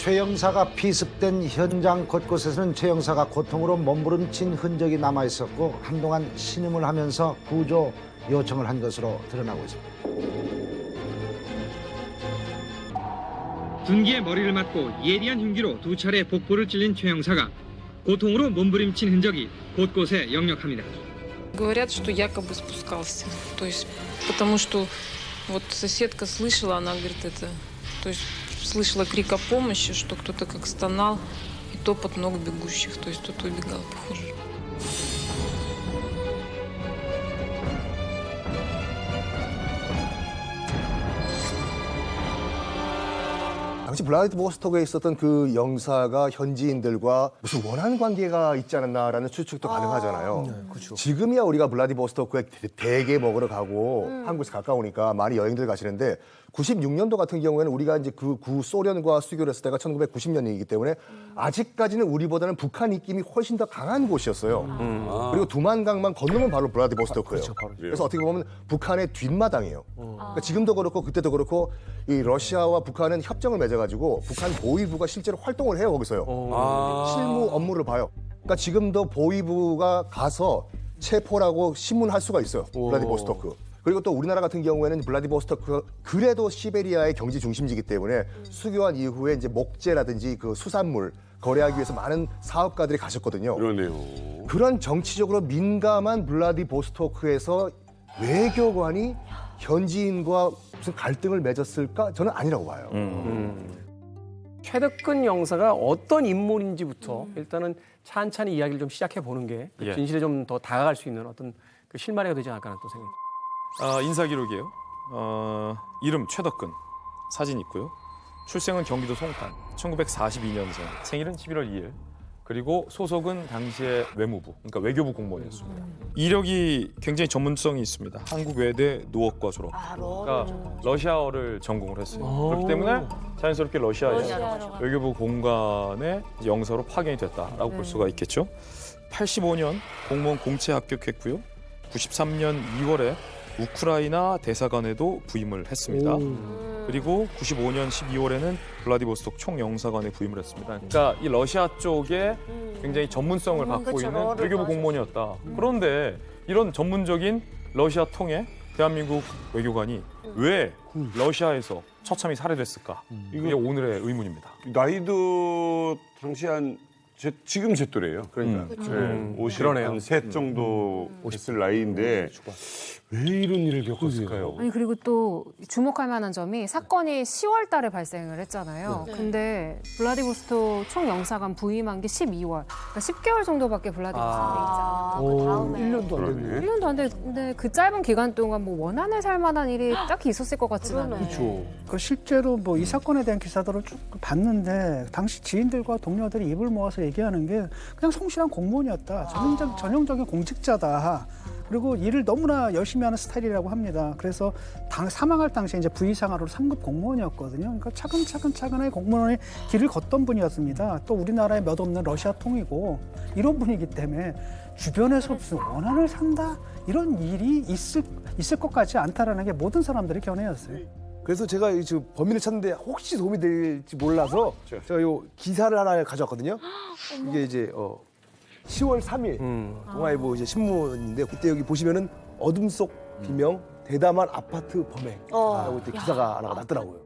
최 형사가 피습된 현장 곳곳에서는 최 형사가 고통으로 몸부림친 흔적이 남아 있었고 한동안 신음을 하면서 구조 요청을 한 것으로 드러나고 있습니다. 군기에 머리를 맞고 예리한 흉기로 두 차례 복부를 찔린 최 형사가 고통으로 몸부림친 흔적이 곳곳에 역력합니다. Говорят, что якобы спускался. То есть, потому что вот соседка слышала, она говорит, то есть слышала крик о помощи, что кто-то как стонал и топот ног бегущих. То есть кто-то убегал, похоже. 당시 블라디보스토크에 있었던 그 영사가 현지인들과 무슨 원한 관계가 있지 않았나라는 추측도 가능하잖아요. 그렇죠. 지금이야 우리가 블라디보스토크에 대게 먹으러 가고 한국에서 가까우니까 많이 여행들 가시는데 96년도 같은 경우에는 우리가 이제 그 구소련과 수교를 했을 때가 1990년이기 때문에 아직까지는 우리보다는 북한 입김이 훨씬 더 강한 곳이었어요. 그리고 두만강만 건너면 바로 블라디보스토크예요. 그렇죠, 바로. 그래서 어떻게 보면 북한의 뒷마당이에요. 그러니까 지금도 그렇고 그때도 그렇고 이 러시아와 북한은 협정을 맺어가지고 북한 보위부가 실제로 활동을 해요 거기서요. 실무 업무를 봐요. 그러니까 지금도 보위부가 가서 체포라고 신문할 수가 있어요. 블라디보스토크. 그리고 또 우리나라 같은 경우에는 블라디보스토크 그래도 시베리아의 경제 중심지이기 때문에 수교한 이후에 이제 목재라든지 그 수산물 거래하기 위해서 많은 사업가들이 가셨거든요. 그러네요. 그런 정치적으로 민감한 블라디보스토크에서 외교관이 현지인과 무슨 갈등을 맺었을까? 저는 아니라고 봐요. 최덕근 영사가 어떤 인물인지부터 일단은 찬찬히 이야기를 좀 시작해 보는 게 진실에 좀 더 다가갈 수 있는 어떤 그 실마리가 되지 않을까 하는 또 생각이 듭니다. 인사 기록이에요. 이름 최덕근, 사진 있고요. 출생은 경기도 송판, 1942년생, 생일은 11월 2일. 그리고 소속은 당시에 외무부, 그러니까 외교부 공무원이었습니다. 이력이 굉장히 전문성이 있습니다. 한국 외대 노업과 졸업. 그러니까 러시아어를 전공을 했어요. 그렇기 때문에 자연스럽게 러시아에서 외교부 공관에 영사로 파견이 됐다라고 볼 수가 있겠죠. 85년 공무원 공채 합격했고요. 93년 2월에 우크라이나 대사관에도 부임을 했습니다. 그리고 95년 12월에는 블라디보스토크 총영사관에 부임을 했습니다. 그러니까 이 러시아 쪽에 굉장히 전문성을 갖고 있는 외교부 공무원이었다. 그런데 이런 전문적인 러시아 통에 대한민국 외교관이 왜 러시아에서 처참히 살해됐을까? 이게 오늘의 의문입니다. 나이도 당시 지금 제 또래예요. 그러니까. 네, 50, 그러네요. 한셋 정도 됐을 나이인데 왜 이런 일을 겪었을까요? 아니 그리고 또 주목할 만한 점이 사건이 10월 달에 발생을 했잖아요. 근데 블라디보스토크 총영사관 부임한 게 12월. 그러니까 10개월 정도밖에 블라디보스토크에 있잖아요. 그 다음에 1년도 안 됐네. 1년도 안 됐는데 그 짧은 기간 동안 뭐 원한을 살 만한 일이 딱히 있었을 것 같지는 않아요. 그러네. 그 실제로 뭐 이 사건에 대한 기사들을 쭉 봤는데 당시 지인들과 동료들이 입을 모아서 얘기하는 게 그냥 성실한 공무원이었다. 전형적인 공직자다. 그리고 일을 너무나 열심히 하는 스타일이라고 합니다. 그래서 사망할 당시에 이제 부의상하로 3급 공무원이었거든요. 그러니까 차근차근하게 공무원의 길을 걷던 분이었습니다. 또 우리나라에 몇 없는 러시아 통이고 이런 분이기 때문에 주변에서 무슨 원한을 산다 이런 일이 있을 것 같지 않다라는 게 모든 사람들의 견해였어요. 그래서 제가 지금 범인을 찾는데 혹시 도움이 될지 몰라서 제가 요 기사를 하나 가져왔거든요. 이게 이제 10월 3일 동아일보 이제 신문인데 그때 여기 보시면은 어둠 속 비명 대담한 아파트 범행이라고 이때 기사가 하나가 났더라고요.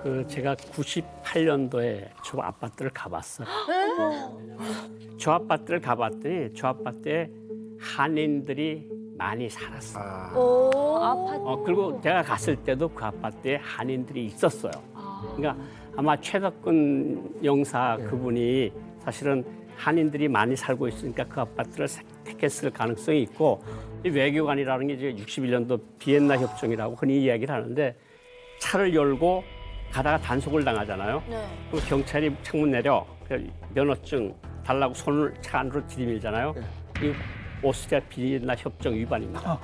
그 제가 98년도에 저 아파트를 가봤어요. 저 아파트를 가봤더니 저 아파트에 한인들이 많이 살았어요. 오, 아파트. 그리고 제가 갔을 때도 그 아파트에 한인들이 있었어요. 그러니까 아마 최덕근 영사 그분이 사실은 한인들이 많이 살고 있으니까 그 아파트를 택했을 가능성이 있고 이 외교관이라는 게 이제 61년도 비엔나 협정이라고 흔히 이야기를 하는데 차를 열고 가다가 단속을 당하잖아요. 네. 그럼 경찰이 창문 내려 면허증 달라고 손을 차 안으로 들이밀잖아요. 이 오스트리아 비엔나 협정 위반입니다.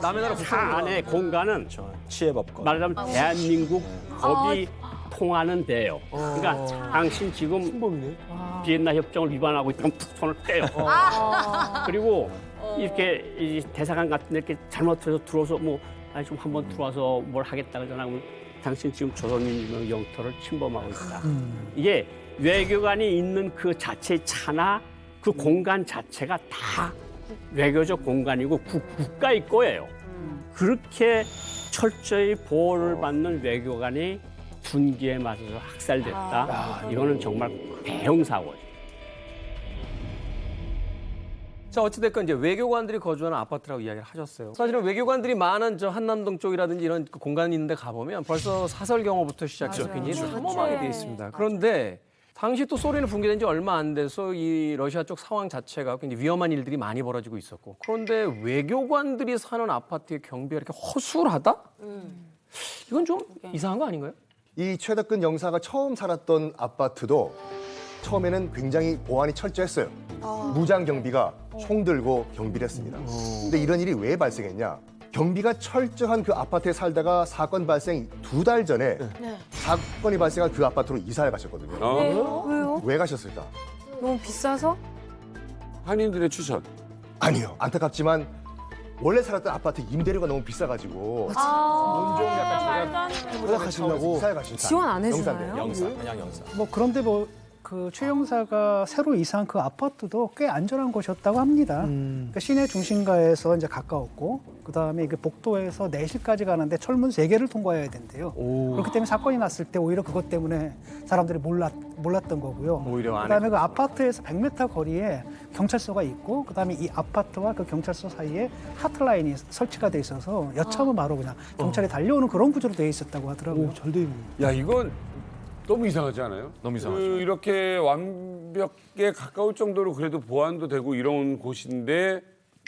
남의 나라 차 안의 공간은 치해법과 말하자면 대한민국 법이 통하는 데예요. 그러니까 당신 지금 비엔나 협정을 위반하고 있다면 툭 손을 떼요. 그리고 이렇게 이 대사관 같은 데 이렇게 잘못해서 들어와서 뭐 아니 좀 한번 들어와서 뭘 하겠다 그러잖아. 그러면 당신 지금 조선민주주의 영토를 침범하고 있다. 이게 외교관이 있는 그 자체의 차나 그 공간 자체가 다 외교적 공간이고 국가의 거예요. 그렇게 철저히 보호를 받는 외교관이 군기에 맞아서 학살됐다. 이거는 정말 대형 사고죠. 자, 어찌됐건 이제 외교관들이 거주하는 아파트라고 이야기를 하셨어요. 사실은 외교관들이 많은 저 한남동 쪽이라든지 이런 그 공간이 있는데 가보면 벌써 사설 경호부터 시작해서 굉장히 삼엄하게 돼 있습니다. 그런데 당시 또 소련이 붕괴된 지 얼마 안 돼서 이 러시아 쪽 상황 자체가 굉장히 위험한 일들이 많이 벌어지고 있었고, 그런데 외교관들이 사는 아파트의 경비가 이렇게 허술하다? 이건 좀 이상한 거 아닌가요? 이 최덕근 영사가 처음 살았던 아파트도 처음에는 굉장히 보안이 철저했어요. 무장 경비가 총 들고 경비를 했습니다. 근데 이런 일이 왜 발생했냐? 경비가 철저한 그 아파트에 살다가 사건 발생 2달 전에 사건이 발생한 그 아파트로 이사를 가셨거든요. 왜요? 왜 가셨을까? 너무 비싸서? 한인들의 추천. 아니요. 안타깝지만 원래 살았던 아파트 임대료가 너무 비싸가지고 원종 약간 허락하시려고 이사를 가신 지원 안 해주나요? 영사, 그냥 영사. 뭐 그런데 뭐 그 최 영사가 새로 이사한 그 아파트도 꽤 안전한 곳이었다고 합니다. 그러니까 시내 중심가에서 이제 가까웠고, 그 다음에 이게 복도에서 내실까지 가는데 철문 3개를 통과해야 된대요. 그렇기 때문에 사건이 났을 때 오히려 그것 때문에 사람들이 몰랐던 거고요. 오히려 안에 그다음에 그 아파트에서 100m 거리에 경찰서가 있고, 그다음에 이 아파트와 그 경찰서 사이에 하트라인이 설치가 돼 있어서 여차하면 바로 그냥 경찰이 달려오는 그런 구조로 돼 있었다고 하더라고요. 잘 돼 있네. 야, 이건 너무 이상하지 않아요? 너무 이상하죠. 이렇게 완벽에 가까울 정도로 그래도 보안도 되고 이런 곳인데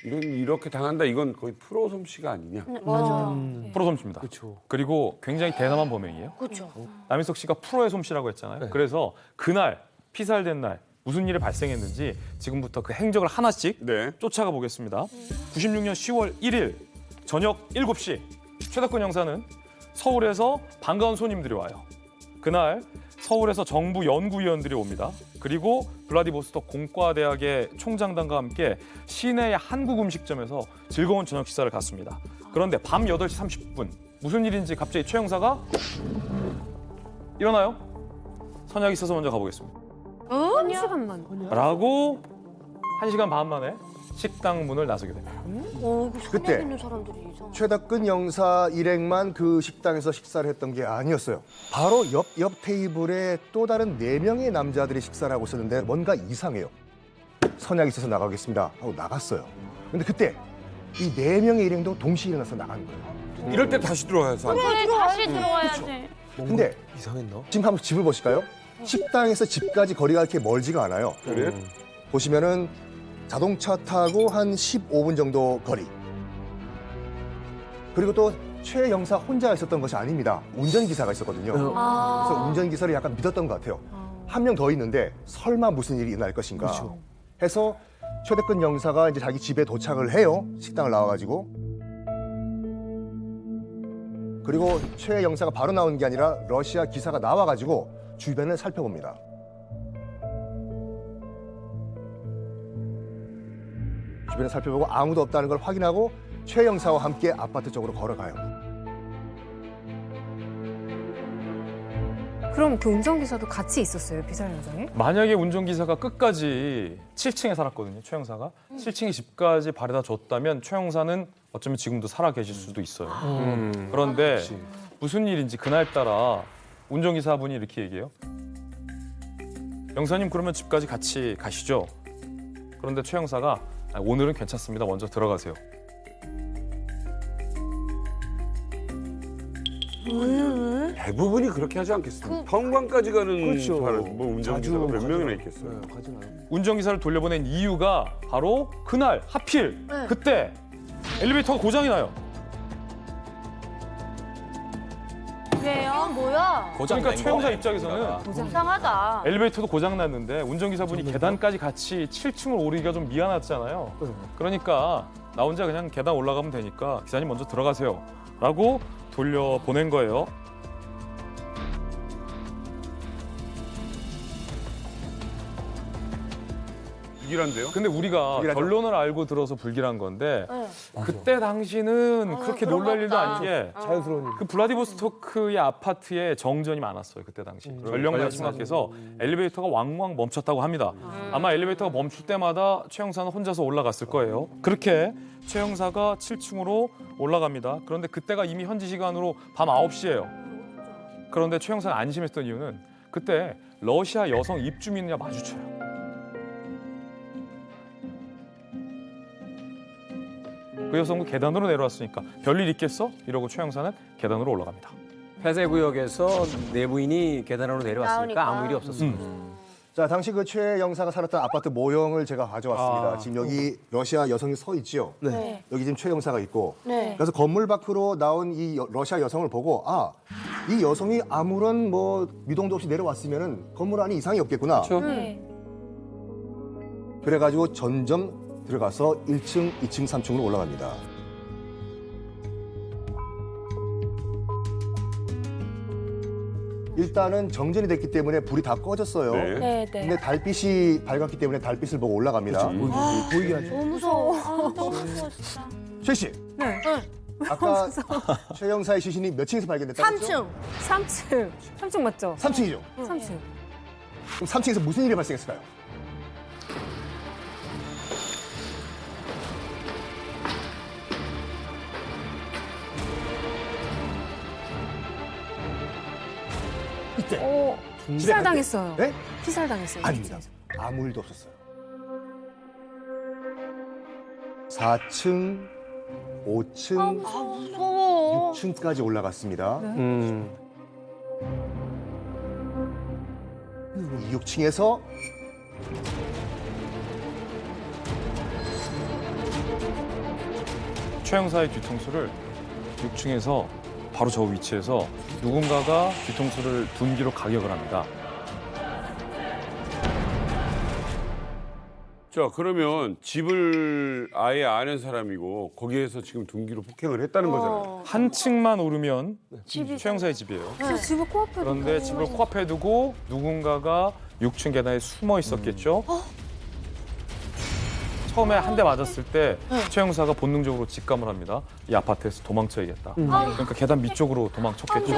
이렇게 당한다, 이건 거의 프로 솜씨가 아니냐? 맞아요. 프로 솜씨입니다. 그렇죠. 그리고 굉장히 대담한 범행이에요. 그렇죠. 남희석 씨가 프로의 솜씨라고 했잖아요. 그래서 그날 피살된 날 무슨 일이 발생했는지 지금부터 그 행적을 하나씩 네. 쫓아가 보겠습니다. 96년 10월 1일 저녁 7시 최덕근 형사는 서울에서 반가운 손님들이 와요. 그날 서울에서 정부 연구위원들이 옵니다. 그리고 블라디보스토크 공과대학의 총장단과 함께 시내의 한국 음식점에서 즐거운 저녁 식사를 갔습니다. 그런데 밤 8시 30분 무슨 일인지 갑자기 최 형사가 일어나요? 선약이 있어서 먼저 가보겠습니다. 한 시간만. 라고 1시간 반 만에 식당 문을 나서게 됩니다. 그때 있는 사람들이 이상해. 최덕근 영사 일행만 그 식당에서 식사를 했던 게 아니었어요. 바로 옆 테이블에 또 다른 4명의 남자들이 식사를 하고 있었는데 뭔가 이상해요. 선약이 있어서 나가겠습니다 하고 나갔어요. 근데 그때 이 4명의 일행도 동시에 일어나서 나간 거예요. 이럴 때 다시 들어와서. 그래, 다시 들어와야지. 근데 이상했나? 지금 한번 집을 보실까요? 식당에서 집까지 거리가 그렇게 멀지가 않아요. 그래? 보시면은 자동차 타고 한 15분 정도 거리. 그리고 또 최 영사 혼자 있었던 것이 아닙니다. 운전기사가 있었거든요. 그래서 운전기사를 약간 믿었던 것 같아요. 한 명 더 있는데 설마 무슨 일이 일어날 것인가 해서 최덕근 영사가 이제 자기 집에 도착을 해요. 식당을 나와가지고. 그리고 최 영사가 바로 나온 게 아니라 러시아 기사가 나와가지고 주변을 살펴봅니다. 주변을 살펴보고 아무도 없다는 걸 확인하고 최 영사와 함께 아파트 쪽으로 걸어가요. 그럼 그 운전기사도 같이 있었어요, 피살 현장에? 만약에 운전기사가 끝까지 7층에 살았거든요, 최 형사가. 7층에 집까지 바래다 줬다면 최 형사는 어쩌면 지금도 살아 계실 수도 있어요. 그런데 무슨 일인지 그날따라 운전기사분이 이렇게 얘기해요. 영사님 그러면 집까지 같이 가시죠. 그런데 최 형사가 오늘은 괜찮습니다. 먼저 들어가세요. 대부분이 그렇게 하지 않겠습니까? 평광까지 가는 그렇죠. 뭐 운전기사가 몇 명이나 있겠어요. 네, 가진 않아요. 운전기사를 돌려보낸 이유가 바로 그날 하필 그때 엘리베이터가 고장이 나요. 왜요? 뭐야? 그러니까 최 형사 입장에서는 이상하다. 엘리베이터도 고장 났는데 운전기사분이 계단까지 같이 7층을 오르기가 좀 미안하잖아요. 그러니까 나 혼자 그냥 계단 올라가면 되니까 기사님 먼저 들어가세요. 라고 돌려보낸 거예요. 불길한데요? 근데 우리가 불길하죠? 결론을 알고 들어서 불길한 건데 네. 그때 당시는 그렇게 그런가 놀랄 일도 보다. 아닌 게 자연스러운 일. 그 블라디보스토크의 아파트에 정전이 많았어요. 그때 당시. 전력난이 심각해서 엘리베이터가 왕왕 멈췄다고 합니다. 아마 엘리베이터가 멈출 때마다 최 형사는 혼자서 올라갔을 거예요. 그렇게 최 형사가 7층으로 올라갑니다. 그런데 그때가 이미 현지 시간으로 밤 9시예요. 그런데 최 형사가 안심했던 이유는 그때 러시아 여성 입주민이랑 마주쳐요. 그 여성도 계단으로 내려왔으니까 별일 있겠어? 이러고 최 형사는 계단으로 올라갑니다. 폐쇄 구역에서 내부인이 계단으로 내려왔으니까 나오니까. 아무 일이 없었어요. 자, 당시 그 최 영사가 살았던 아파트 모형을 제가 가져왔습니다. 지금 여기 러시아 여성이 서 있지요. 네. 여기 지금 최 영사가 있고. 네. 그래서 건물 밖으로 나온 이 러시아 여성을 보고 이 여성이 아무런 뭐 미동도 없이 내려왔으면은 건물 안에 이상이 없겠구나. 네. 그래가지고 점점 들어가서 1층, 2층, 3층으로 올라갑니다. 일단은 정전이 됐기 때문에 불이 다 꺼졌어요. 네. 네, 네. 근데 달빛이 밝았기 때문에 달빛을 보고 올라갑니다. 보이게 하죠. 너무 무서워. 너무 무서워 진짜. 최 씨, 네. 아까 최 영사의 시신이 몇 층에서 발견됐다고 했죠? 3층. 3층 맞죠? 3층이죠. 3층. 그럼 3층에서 무슨 일이 발생했을까요? 피살당했어요. 네? 피살당했어요. 아닙니다. 아무 일도 없었어요. 4층, 5층, 무서워. 6층까지 올라갔습니다. 음. 6층에서 최 형사의 뒤통수를 6층에서 바로 저 위치에서 누군가가 뒤통수를 둔기로 가격을 합니다. 자, 그러면 집을 아예 아는 사람이고 거기에서 지금 둔기로 폭행을 했다는 거잖아요. 한 층만 오르면 집이 최 형사의 집이에요. 저 집을 코앞에 그런데 집을 코앞에 두고 누군가가 6층 계단에 숨어 있었겠죠. 처음에 한 대 맞았을 때 최 형사가 본능적으로 직감을 합니다. 이 아파트에서 도망쳐야겠다. 그러니까 계단 밑쪽으로 도망쳤겠죠.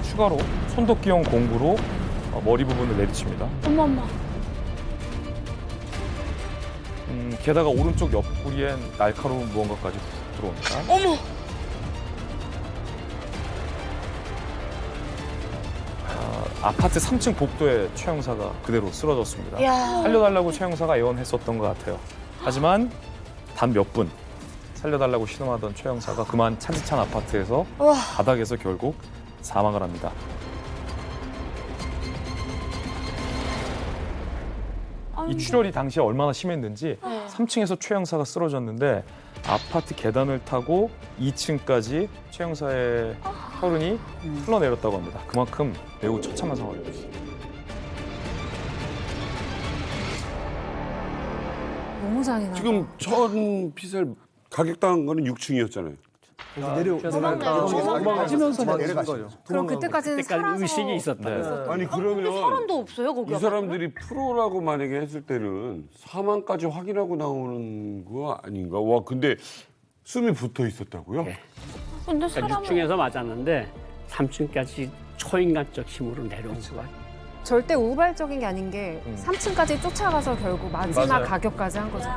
추가로 손도끼형 공구로 머리 부분을 내리칩니다. 어머머. 게다가 오른쪽 옆구리엔 날카로운 무언가까지 들어옵니다. 어머. 아파트 3층 복도에 최 형사가 그대로 쓰러졌습니다. 야. 살려달라고 최 형사가 애원했었던 것 같아요. 하지만 단 몇 분 살려달라고 신음하던 최 형사가 그만 차디찬 아파트에서 바닥에서 결국 사망을 합니다. 이 출혈이 당시에 얼마나 심했는지 3층에서 최 형사가 쓰러졌는데 아파트 계단을 타고 2층까지 최 형사의 혈흔이 흘러내렸다고 합니다. 그만큼 매우 처참한 상황이었어요. 너무 잔인하다. 지금 처음 피살 가격당한 거는 6층이었잖아요. 맞으면서 내려가시죠. 그럼 그때까지는 그때까지 살아서 의식이 있었다. 아니 그러면 사람도 없어요 거기. 이 사람들이 프로라고 만약에 했을 때는 사망까지 확인하고 나오는 거 아닌가? 와 근데 숨이 붙어 있었다고요? 네. 근데 그러니까 사람은 6층에서 맞았는데 3층까지 초인간적 힘으로 내려온 거야. 절대 우발적인 게 아닌 게 3층까지 쫓아가서 결국 마지막 맞아요. 가격까지 한 거죠.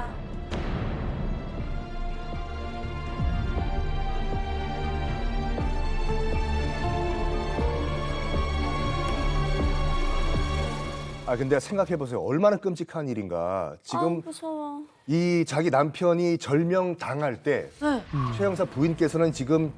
근데 생각해 보세요. 얼마나 끔찍한 일인가. 지금 무서워. 이 자기 남편이 절명 당할 때 최 형사 부인께서는 지금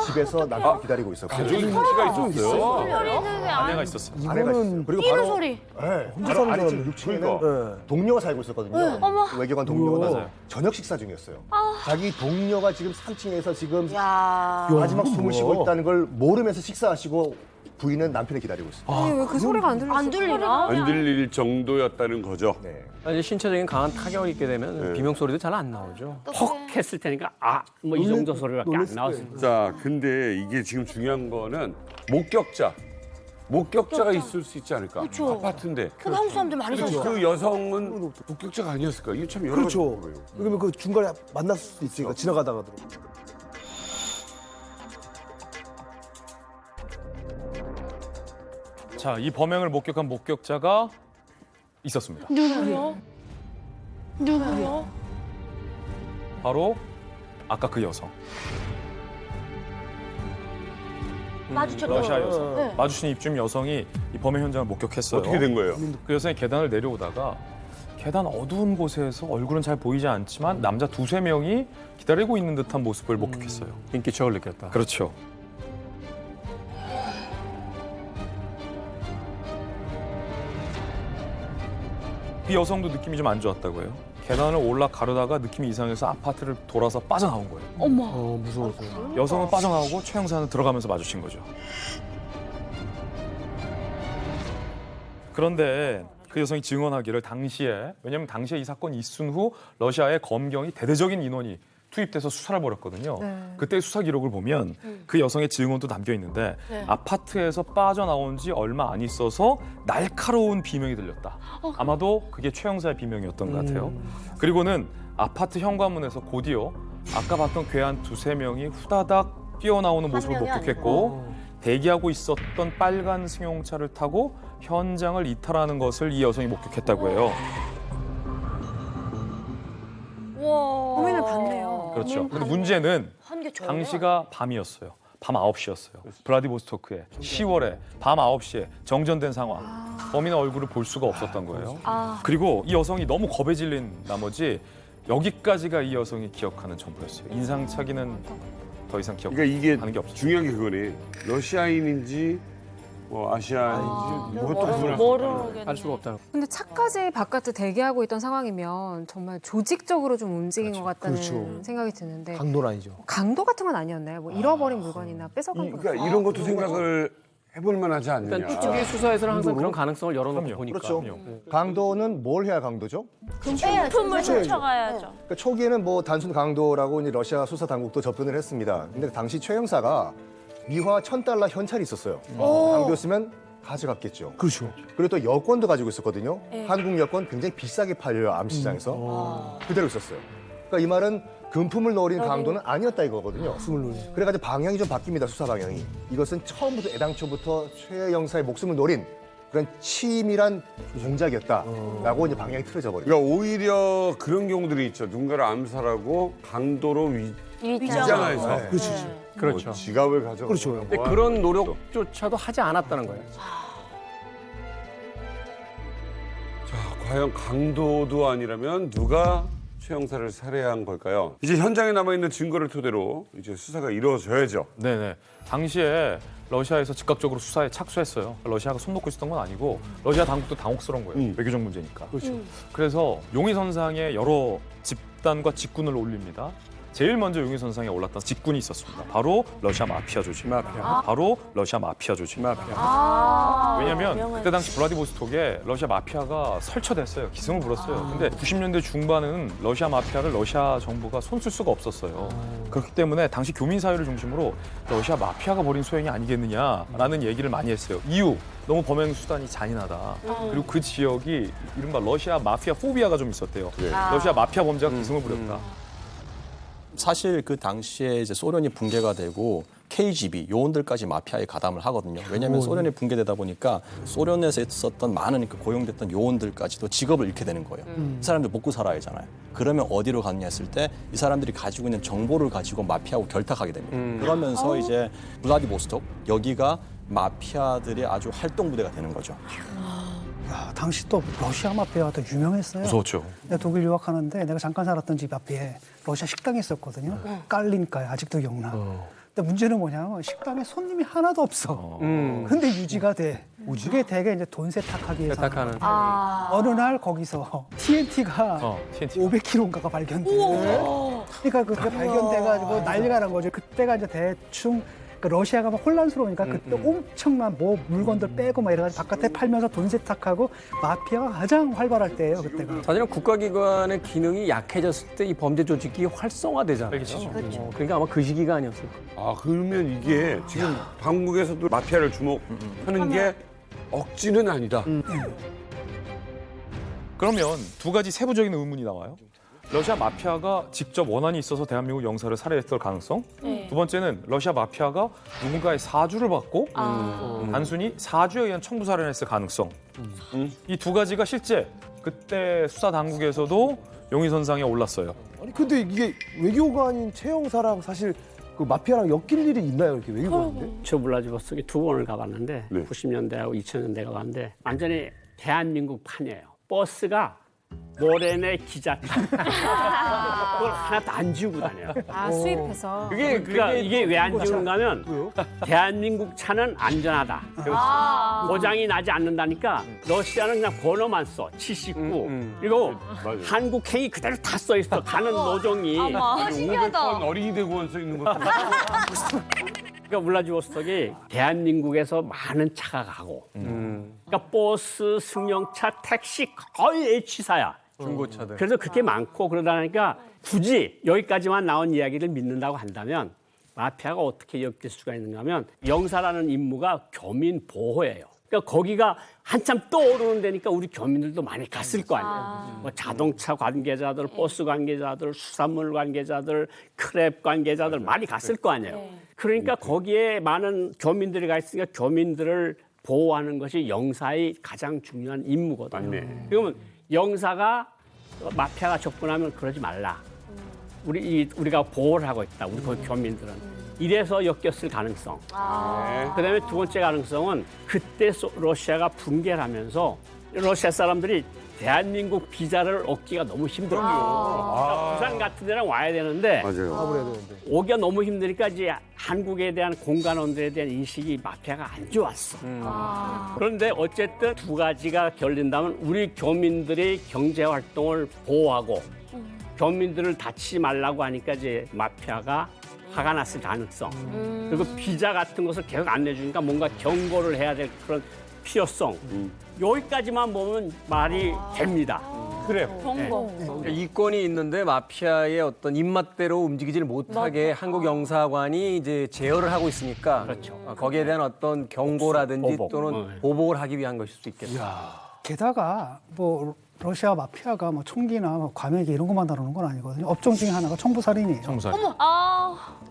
집에서 남편 기다리고 있었고. 가족이 씨가 있었어요. 소리는 왜 아내가 안? 있었어요. 아내가 있어요. 그리고 뛰는 바로 소리. 네, 혼자 바로 사는 아래층 사람들. 6층에는 동료가 살고 있었거든요. 어머. 외교관 동료가 맞아요. 저녁 식사 중이었어요. 자기 동료가 지금 3층에서 지금 야. 마지막 숨을 쉬고 있다는 걸 모르면서 식사하시고 부인은 남편을 기다리고 있어요. 아니 왜 그 소리가 안 들렸어? 안 들리나? 안 들릴 정도였다는 거죠. 네. 이제 신체적인 강한 타격을 입게 되면 비명 소리도 잘 안 나오죠. 퍽 했을 테니까 뭐 이 정도 소리밖에 안 나왔을 거예요. 자, 근데 이게 지금 중요한 거는 목격자. 목격자가 있을 수 있지 않을까? 그렇죠. 아파트인데. 근데 한국 사람들 많이 살죠. 그 여성은 목격자가 아니었을까? 이게 참 여러 그렇죠. 가지 거예요. 그러면 그 중간에 만났을 수도 있으니까 지나가다가도. 자, 이 범행을 목격한 목격자가 있었습니다. 누구요? 누구요? 바로 아까 그 여성, 마주쳤던 러시아 거예요. 여성. 네. 마주친 입주민 여성이 이 범행 현장을 목격했어요. 어떻게 된 거예요? 그 여성이 계단을 내려오다가 계단 어두운 곳에서 얼굴은 잘 보이지 않지만 남자 두세 명이 기다리고 있는 듯한 모습을 목격했어요. 인기척을 느꼈다. 그렇죠. 이 여성도 느낌이 좀 안 좋았다고 해요. 계단을 올라가려다가 느낌이 이상해서 아파트를 돌아서 빠져나온 거예요. 어머. 무서워서. 여성은 빠져나오고 최 형사는 들어가면서 마주친 거죠. 그런데 그 여성이 증언하기를 당시에, 왜냐하면 당시에 이 사건이 있은 후 러시아의 검경이 대대적인 인원이 투입돼서 수사를 벌였거든요. 네. 그때 수사 기록을 보면 그 여성의 증언도 담겨 있는데 네. 아파트에서 빠져나온 지 얼마 안 있어서 날카로운 비명이 들렸다. 아마도 그게 최 형사의 비명이었던 것 같아요. 그리고는 아파트 현관문에서 곧이어 아까 봤던 괴한 두세 명이 후다닥 뛰어나오는 모습을 명이 목격했고 대기하고 있었던 빨간 승용차를 타고 현장을 이탈하는 것을 이 여성이 목격했다고 해요. 와. 범인을 봤네요. 그렇죠. 근데 문제는 한게 저예요? 당시가 밤이었어요. 밤 9시였어요. 블라디보스토크에 10월에 밤 9시에 정전된 상황. 범인의 얼굴을 볼 수가 없었던 거예요. 그리고 이 여성이 너무 겁에 질린 나머지 여기까지가 이 여성이 기억하는 전부였어요. 인상착의는 더 이상 기억하는 그러니까 이게 게 없어요. 중요한 게 그거네. 러시아인인지 뭐 아시아인인지 그것도 구분할 수 모르겠네. 알 수가 없다. 근데 차까지 바깥에 대기하고 있던 상황이면 정말 조직적으로 좀 움직인 것 같다는 그렇죠. 생각이 드는데 강도는 아니죠. 강도 같은 건 아니었나요? 뭐 잃어버린 물건이나 뺏어간 거. 그러니까 이런 것도 생각을 해볼 만하지 않느냐. 일단 이쪽의 수사에서는 항상 그런 가능성을 열어놓고 그럼요. 보니까. 그렇죠. 강도는 뭘 해야 강도죠? 금품을 훔쳐가야죠. 그러니까 초기에는 뭐 단순 강도라고 이제 러시아 수사 당국도 접근을 했습니다. 근데 당시 최 형사가 미화 $1,000 현찰이 있었어요. 강도였으면 가져갔겠죠. 그렇죠. 그리고 또 여권도 가지고 있었거든요. 네. 한국 여권 굉장히 비싸게 팔려요, 암시장에서. 그대로 있었어요. 그러니까 이 말은 금품을 노린 강도는 아니었다 이거거든요. 그래가지고 방향이 좀 바뀝니다, 수사 방향이. 이것은 처음부터 애당초부터 최 형사의 목숨을 노린 그런 치밀한 공작이었다라고 이제 방향이 틀어져 버려요. 그러니까 오히려 그런 경우들이 있죠. 누군가를 암살하고 강도로 위장해서 네. 그렇죠. 뭐 지갑을 가져가. 그렇죠. 근데 그런 노력조차도 하지 않았다는 거예요. 자, 과연 강도도 아니라면 누가 최 형사를 살해한 걸까요? 이제 현장에 남아 있는 증거를 토대로 이제 수사가 이루어져야죠. 네네. 당시에 러시아에서 즉각적으로 수사에 착수했어요. 러시아가 손 놓고 있었던 건 아니고 러시아 당국도 당혹스러운 거예요. 외교적 문제니까. 그렇죠. 그래서 용의선상에 여러 집단과 직군을 올립니다. 제일 먼저 용의선상에 올랐던 직군이 있었습니다. 바로 러시아 마피아 조직. 바로 러시아 마피아 조직. 왜냐하면 그때 당시 블라디보스톡에 러시아 마피아가 설쳐됐어요. 기승을 부렸어요. 근데 90년대 중반은 러시아 마피아를 러시아 정부가 손쓸 수가 없었어요. 그렇기 때문에 당시 교민 사회를 중심으로 러시아 마피아가 벌인 소행이 아니겠느냐라는 얘기를 많이 했어요. 이유, 너무 범행 수단이 잔인하다. 그리고 그 지역이 이른바 러시아 마피아 포비아가 좀 있었대요. 러시아 마피아 범죄가 기승을 부렸다. 사실 그 당시에 이제 소련이 붕괴가 되고 KGB 요원들까지 마피아에 가담을 하거든요. 왜냐하면 소련이 붕괴되다 보니까 소련에서 있었던 많은 그 고용됐던 요원들까지도 직업을 잃게 되는 거예요. 이 사람들 먹고 살아야 하잖아요. 그러면 어디로 갔냐 했을 때 이 사람들이 가지고 있는 정보를 가지고 마피아하고 결탁하게 됩니다. 그러면서 이제 블라디보스톡 여기가 마피아들의 아주 활동 부대가 되는 거죠. 야, 당시 또 러시아 마피아가 또 유명했어요. 무서웠죠. 내가 독일 유학하는데 내가 잠깐 살았던 집 앞에 러시아 식당이 있었거든요. 깔린가에 아직도 기억나. 근데 문제는 뭐냐면 식당에 손님이 하나도 없어. 근데 유지가 돼. 그게 되게 이제 돈 세탁하기 위해서. 세탁하는. 어느 날 거기서 TNT가 TNT. 500kg인가가 발견돼. 그러니까 그게 발견돼가지고 난리가 난 거죠. 그때가 이제 대충 그러니까 러시아가 막 혼란스러우니까 그때 엄청난 뭐 물건들 빼고 막 이래가지고 바깥에 팔면서 돈 세탁하고 마피아가 가장 활발할 때예요, 그때가. 사실은 국가기관의 기능이 약해졌을 때 이 범죄 조직이 활성화되잖아요. 그러니까 아마 그 시기가 아니었을까. 아 그러면 이게 지금 한국에서도 마피아를 주목하는 게 억지는 아니다. 그러면 두 가지 세부적인 의문이 나와요. 러시아 마피아가 직접 원한이 있어서 대한민국 영사를 살해했을 가능성. 네. 두 번째는 러시아 마피아가 누군가의 사주를 받고 단순히 사주에 의한 청부 살인을 했을 가능성. 이 두 가지가 실제 그때 수사 당국에서도 용의선상에 올랐어요. 아니 근데 이게 외교관인 최 형사랑 사실 그 마피아랑 엮일 일이 있나요? 이렇게 외교관인데? 저 블라디보스토크에 2번을 가봤는데 네. 90년대하고 2000년대 가봤는데 완전히 대한민국 판이에요. 버스가 모래내 기자차 그걸 하나도 안 지우고 다녀요. 아, 수입해서. 그러니까 이게 왜 안 지우는가 하면 대한민국 차는 안전하다. 고장이 나지 않는다니까 러시아는 그냥 번호만 써. 79. 그리고 한국행이 그대로 다 써 있어. 가는 노종이. 500번 어린이 대구원 써 있는 것도 그러니까 블라디보스톡이 대한민국에서 많은 차가 가고 그러니까 버스, 승용차, 택시 거의 H사야. 중고차들. 그래서 그렇게 많고 그러다 보니까 굳이 여기까지만 나온 이야기를 믿는다고 한다면 마피아가 어떻게 엮일 수가 있는가 하면 영사라는 임무가 교민 보호예요. 그러니까 거기가 한참 떠오르는 데니까 우리 교민들도 많이 갔을 거 아니에요. 뭐 자동차 관계자들, 버스 관계자들, 수산물 관계자들, 크랩 관계자들 많이 갔을 거 아니에요. 그러니까 거기에 많은 교민들이 가 있으니까 교민들을 보호하는 것이 영사의 가장 중요한 임무거든요. 그러면 영사가 마피아가 접근하면 그러지 말라. 우리가 보호를 하고 있다. 우리 교민들은. 이래서 엮였을 가능성. 그다음에 두 번째 가능성은 그때 러시아가 붕괴를 하면서 러시아 사람들이 대한민국 비자를 얻기가 너무 힘들어요. 그러니까 부산 같은 데랑 와야 되는데 오기가 너무 힘드니까 이제 한국에 대한 공간원들에 대한 인식이 마피아가 안 좋았어. 그런데 어쨌든 두 가지가 결린다면 우리 교민들의 경제 활동을 보호하고 교민들을 다치지 말라고 하니까 이제 마피아가 화가 났을 가능성. 그리고 비자 같은 것을 계속 안 내주니까 뭔가 경고를 해야 될 그런 필요성. 여기까지만 보면 말이 됩니다. 그래. 경고. 그러니까 이권이 있는데 마피아의 어떤 입맛대로 움직이지를 못하게 한국 영사관이 이제 제어를 하고 있으니까 그렇죠. 거기에 대한 어떤 경고라든지 보복. 또는 보복을 하기 위한 것일 수 있겠다. 게다가 뭐 러시아 마피아가 뭐 총기나 뭐 과메기 이런 것만 다루는 건 아니거든요. 업종 중에 하나가 청부살인이에요. 청부살인.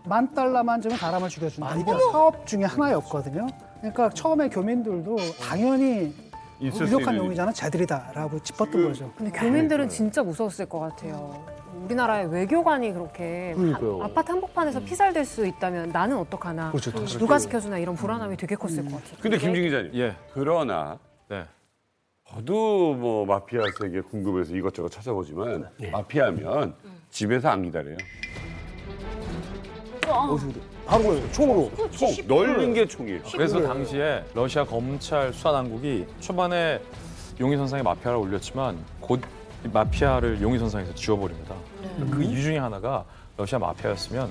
$10,000만 주면 사람을 죽여준다. 이게 사업 중에 하나였거든요. 그러니까 처음에 교민들도 당연히 유력한 용의자는 쟤들이다라고 짚었던 거죠. 근데 교민들은 진짜 무서웠을 것 같아요. 우리나라의 외교관이 그렇게 아파트 한복판에서 피살될 수 있다면 나는 어떡하나, 누가 지켜주나 이런 불안함이 되게 컸을 것 같아요. 근데 김준 기자님. 예. 그러나 네. 저도 뭐 마피아 세계 궁금해서 이것저것 찾아보지만 마피아면 집에서 안 기다려요. 바로 총으로. 총 넓은 게 총이에요. 그래서 당시에 러시아 검찰 수사 당국이 초반에 용의선상에 마피아를 올렸지만 곧 이 마피아를 용의선상에서 지워버립니다. 그 이유 중에 하나가 러시아 마피아였으면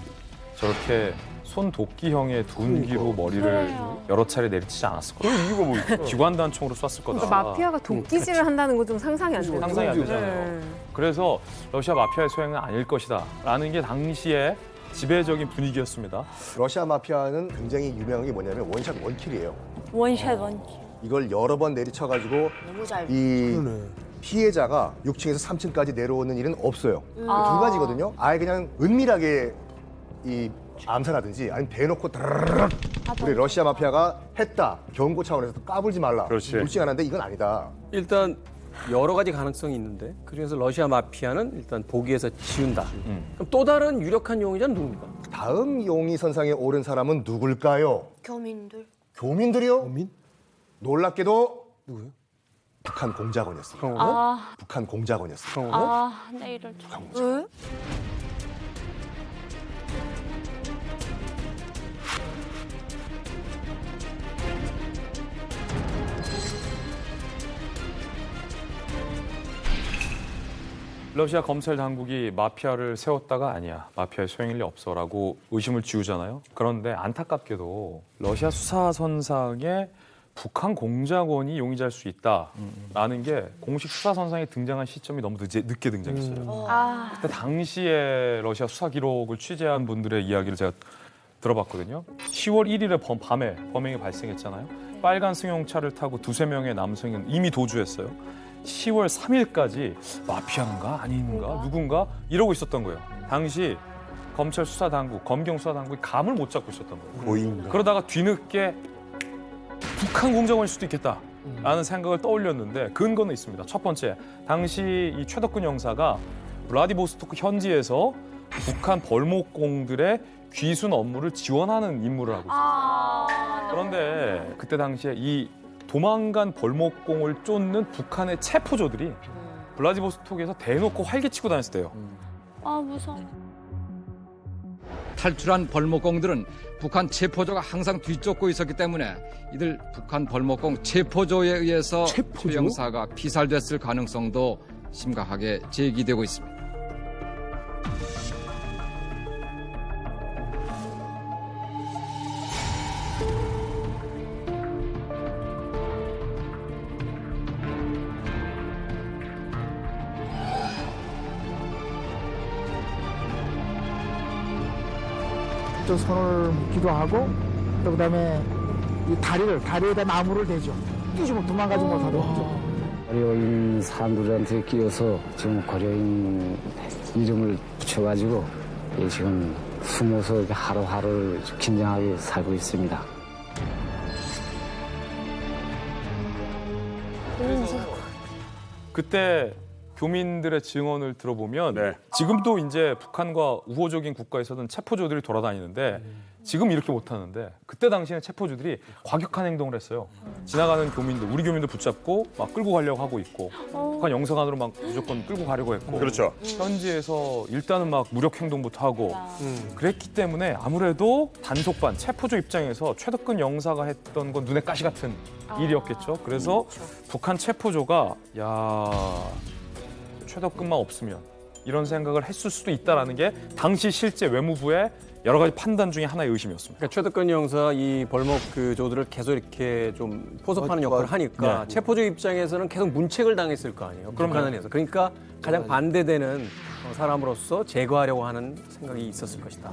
저렇게 손도끼형의 둔기로 머리를 여러 차례 내리치지 않았을 거예요. 이유가 뭐 있어? 기관단 총으로 쐈을 거다. 그러니까 마피아가 도끼질을 한다는 건 좀 상상이 안 돼요. 상상이 안 되잖아요. 그래서 러시아 마피아의 소행은 아닐 것이다 라는 게 당시에 지배적인 분위기였습니다. 러시아 마피아는 굉장히 유명한 게 뭐냐면 원샷 원킬이에요. 원샷 원킬. 이걸 여러 번 내리쳐가지고 너무 잘. 이 피해자가 6층에서 3층까지 내려오는 일은 없어요. 두 가지거든요. 아예 그냥 은밀하게 이 암살하든지 아니면 대놓고 드르륵 우리 러시아 마피아가 했다. 경고 차원에서 까불지 말라. 그렇지. 둘중 하나인데 이건 아니다. 일단 여러 가지 가능성이 있는데 그중에서 러시아 마피아는 일단 보기에서 지운다. 그럼 또 다른 유력한 용의자는 누굽니까? 다음 용의 선상에 오른 사람은 누굴까요? 교민들. 교민들이요? 교민? 놀랍게도 누구요? 북한 공작원이었습니다. 북한 공작원이었습니다. 내일을 좀. 러시아 검찰 당국이 마피아를 세웠다가 아니야, 마피아의 소행일 리 없어라고 의심을 지우잖아요. 그런데 안타깝게도 러시아 수사선상에 북한 공작원이 용의자일 수 있다라는 게 공식 수사선상에 등장한 시점이 너무 늦게 등장했어요. 그때 당시에 러시아 수사 기록을 취재한 분들의 이야기를 제가 들어봤거든요. 10월 1일에 밤에 범행이 발생했잖아요. 빨간 승용차를 타고 2-3명의 남성은 이미 도주했어요. 10월 3일까지 마피아인가 아닌가 누군가 이러고 있었던 거예요. 당시 검찰 수사당국, 검경 수사당국이 감을 못 잡고 있었던 거예요. 고인가. 그러다가 뒤늦게 북한 공작원일 수도 있겠다라는 생각을 떠올렸는데 근거는 있습니다. 첫 번째, 당시 이 최덕근 영사가 블라디보스토크 현지에서 북한 벌목공들의 귀순 업무를 지원하는 임무를 하고 있었어요. 그런데 그때 당시에 이 도망간 벌목공을 쫓는 북한의 체포조들이 블라디보스토크에서 대놓고 활개치고 다녔을 때요. 아, 무서워. 탈출한 벌목공들은 북한 체포조가 항상 뒤쫓고 있었기 때문에 이들 북한 벌목공 체포조에 의해서 최 영사가 피살됐을 가능성도 심각하게 제기되고 있습니다. 저 손을 묶기도 하고 또 그다음에 이 다리에다 나무를 대죠. 뛰지 못 도망가지 못하도록. 고려인 사람들한테 끼어서 지금 고려인 이름을 붙여가지고 지금 숨어서 하루하루 긴장하게 살고 있습니다. 그때 교민들의 증언을 들어보면 지금도 이제 북한과 우호적인 국가에서는 체포조들이 돌아다니는데 지금 이렇게 못하는데 그때 당시에는 체포조들이 과격한 행동을 했어요. 지나가는 교민들, 우리 교민들 붙잡고 막 끌고 가려고 하고 있고 북한 영사관으로 막 무조건 끌고 가려고 했고 그렇죠. 현지에서 일단은 막 무력 행동부터 하고 그랬기 때문에 아무래도 단속반, 체포조 입장에서 최덕근 영사가 했던 건 눈에 가시 같은 일이었겠죠. 그래서 북한 체포조가 최덕근만 없으면 이런 생각을 했을 수도 있다라는 게 당시 실제 외무부의 여러 가지 판단 중에 하나의 의심이었습니다. 그러니까 최덕근 영사 이 벌목 그 조들을 계속 이렇게 좀 포섭하는 역할을 하니까 네. 체포조 입장에서는 계속 문책을 당했을 거 아니에요. 북한에서. 그러니까 가장 반대되는 사람으로서 제거하려고 하는 생각이 있었을 것이다.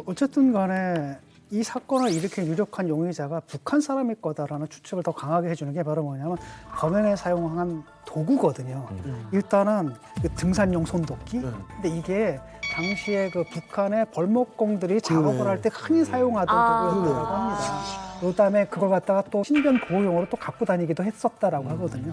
어쨌든 간에 이 사건을 일으킨 유력한 용의자가 북한 사람일 거다라는 추측을 더 강하게 해주는 게 바로 뭐냐면 범행에 사용한 도구거든요. 일단은 그 등산용 손도끼. 근데 이게 당시에 그 북한의 벌목공들이 작업을 할 때 흔히 사용하던 도구였다고 합니다. 그다음에 그걸 갖다가 또 신변 보호용으로 또 갖고 다니기도 했었다라고 하거든요.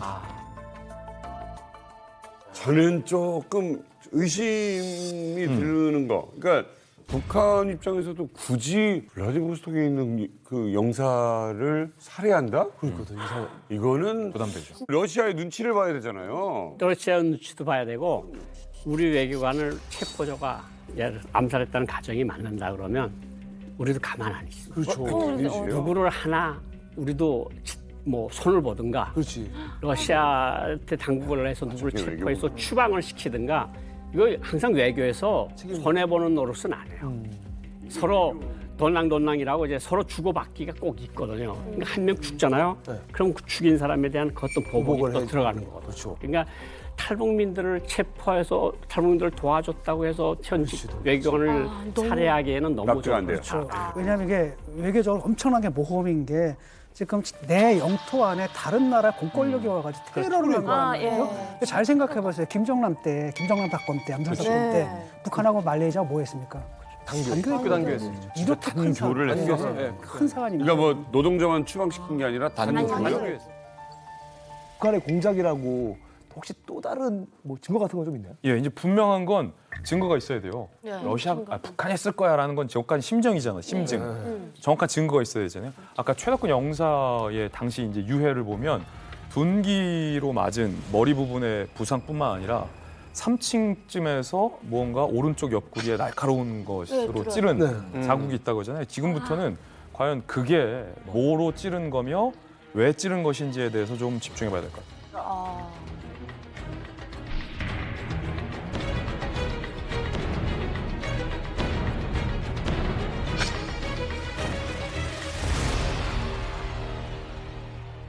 저는 조금 의심이 드는 거. 그러니까 북한 입장에서도 굳이 블라디보스토크에 있는 그 영사를 살해한다? 그렇거든요. 이거는 부담되죠. 러시아의 눈치를 봐야 되잖아요. 러시아 눈치도 봐야 되고 우리 외교관을 체포조가 암살했다는 가정이 맞는다 그러면 우리도 가만 안 있어. 그렇죠. 누구를 하나 우리도 뭐 손을 보든가 그렇지. 러시아 당국을 해서 누구를 체포해서 추방을 시키든가 이거 항상 외교에서 손해보는 노릇은 안 해요. 서로 돈랑돈랑이라고 이제 서로 주고받기가 꼭 있거든요. 그러니까 한 명 죽잖아요. 그럼 그 죽인 사람에 대한 그것도 보복이 또 들어가는 거거든요. 그렇죠. 그러니까 탈북민들을 체포해서 탈북민들을 도와줬다고 해서 현지 외교관을 살해하기에는 너무 납득 안 돼요. 그렇죠. 왜냐하면 이게 외교적으로 엄청나게 모험인 게 지금 내 영토 안에 다른 나라 공권력이 와가지고 테러를 한 거란 말이에요. 잘 생각해보세요. 김정남 사건 때, 암살 사건 때 북한하고 말레이시아가 뭐 했습니까? 단교했어요. 이렇게 큰 단교를 했어요. 큰 사안입니다. 그러니까 뭐 노동자만 추방시킨 게 아니라 단교했어요. 북한의 공작이라고 혹시 또 다른 뭐 증거 같은 거 좀 있나요? 예, 이제 분명한 건 증거가 있어야 돼요. 북한이 했을 거야라는 건 정확한 심정이잖아, 심증. 정확한 증거가 있어야 되잖아요. 아까 최덕근 영사의 당시 이제 유해를 보면 둔기로 맞은 머리 부분의 부상뿐만 아니라 3층쯤에서 무언가 오른쪽 옆구리에 날카로운 것으로 찌른 자국이 있다고 하잖아요. 지금부터는 과연 그게 뭐로 찌른 거며 왜 찌른 것인지에 대해서 좀 집중해 봐야 될 것 같아요.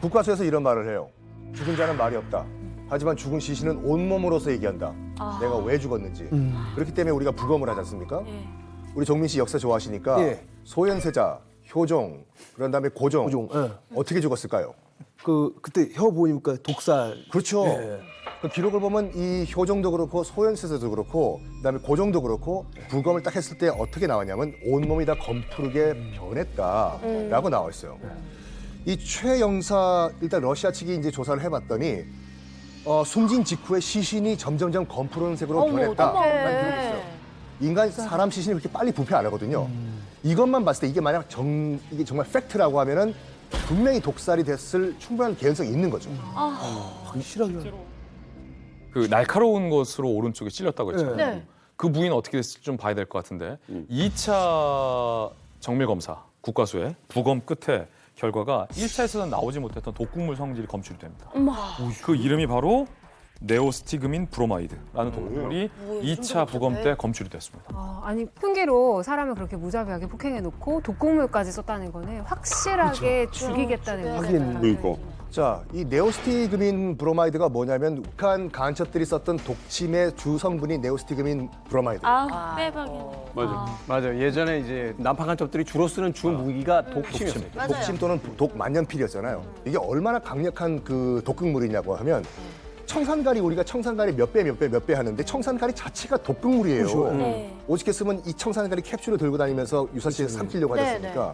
국과수에서 이런 말을 해요. 죽은 자는 말이 없다. 하지만 죽은 시신은 온몸으로서 얘기한다. 내가 왜 죽었는지. 그렇기 때문에 우리가 부검을 하지 않습니까? 우리 정민 씨 역사 좋아하시니까 예. 소현세자, 효종, 그런 다음에 고종, 어떻게 죽었을까요? 그때 혀 보니까 독살. 그렇죠. 예. 그 기록을 보면 이 효종도 그렇고 소현세자도 그렇고 그다음에 고종도 그렇고 부검을 딱 했을 때 어떻게 나왔냐면 온몸이 다 검푸르게 변했다라고 나와 있어요. 이 최 영사 일단 러시아 측이 이제 조사를 해봤더니 숨진 직후에 시신이 점점점 검푸른색으로 변했다라는 기록이 있어요. 인간 사람 시신이 그렇게 빨리 부패 안 하거든요. 이것만 봤을 때 이게 만약 이게 정말 팩트라고 하면은 분명히 독살이 됐을 충분한 개연성이 있는 거죠. 확실하게. 그 날카로운 것으로 오른쪽에 찔렸다고 했잖아요. 네. 그 부위는 어떻게 됐을지 좀 봐야 될 것 같은데 2차 정밀 검사 국과수의 부검 끝에 결과가 1차에서는 나오지 못했던 독극물 성질이 검출이 됩니다. 그 이름이 바로 네오스티그민 브로마이드라는 독극물이 2차 부검 때 검출이 됐습니다. 아니 흉기로 사람을 그렇게 무자비하게 폭행해놓고 독극물까지 썼다는 거는 확실하게 죽이겠다는 거죠. 그러니까. 자, 이 네오스티그민 브로마이드가 뭐냐면 북한 간첩들이 썼던 독침의 주 성분이 네오스티그민 브로마이드. 빼박이네. 맞아요. 예전에 이제 남파 간첩들이 주로 쓰는 주 무기가 독침이었어요. 독침 또는 독 만년필이었잖아요. 이게 얼마나 강력한 그 독극물이냐고 하면 청산가리 우리가 청산가리 몇 배 하는데 청산가리 자체가 독극물이에요. 그렇죠. 네. 오죽했으면 이 청산가리 캡슐을 들고 다니면서 유산시에 삼키려고 하지 않습니까?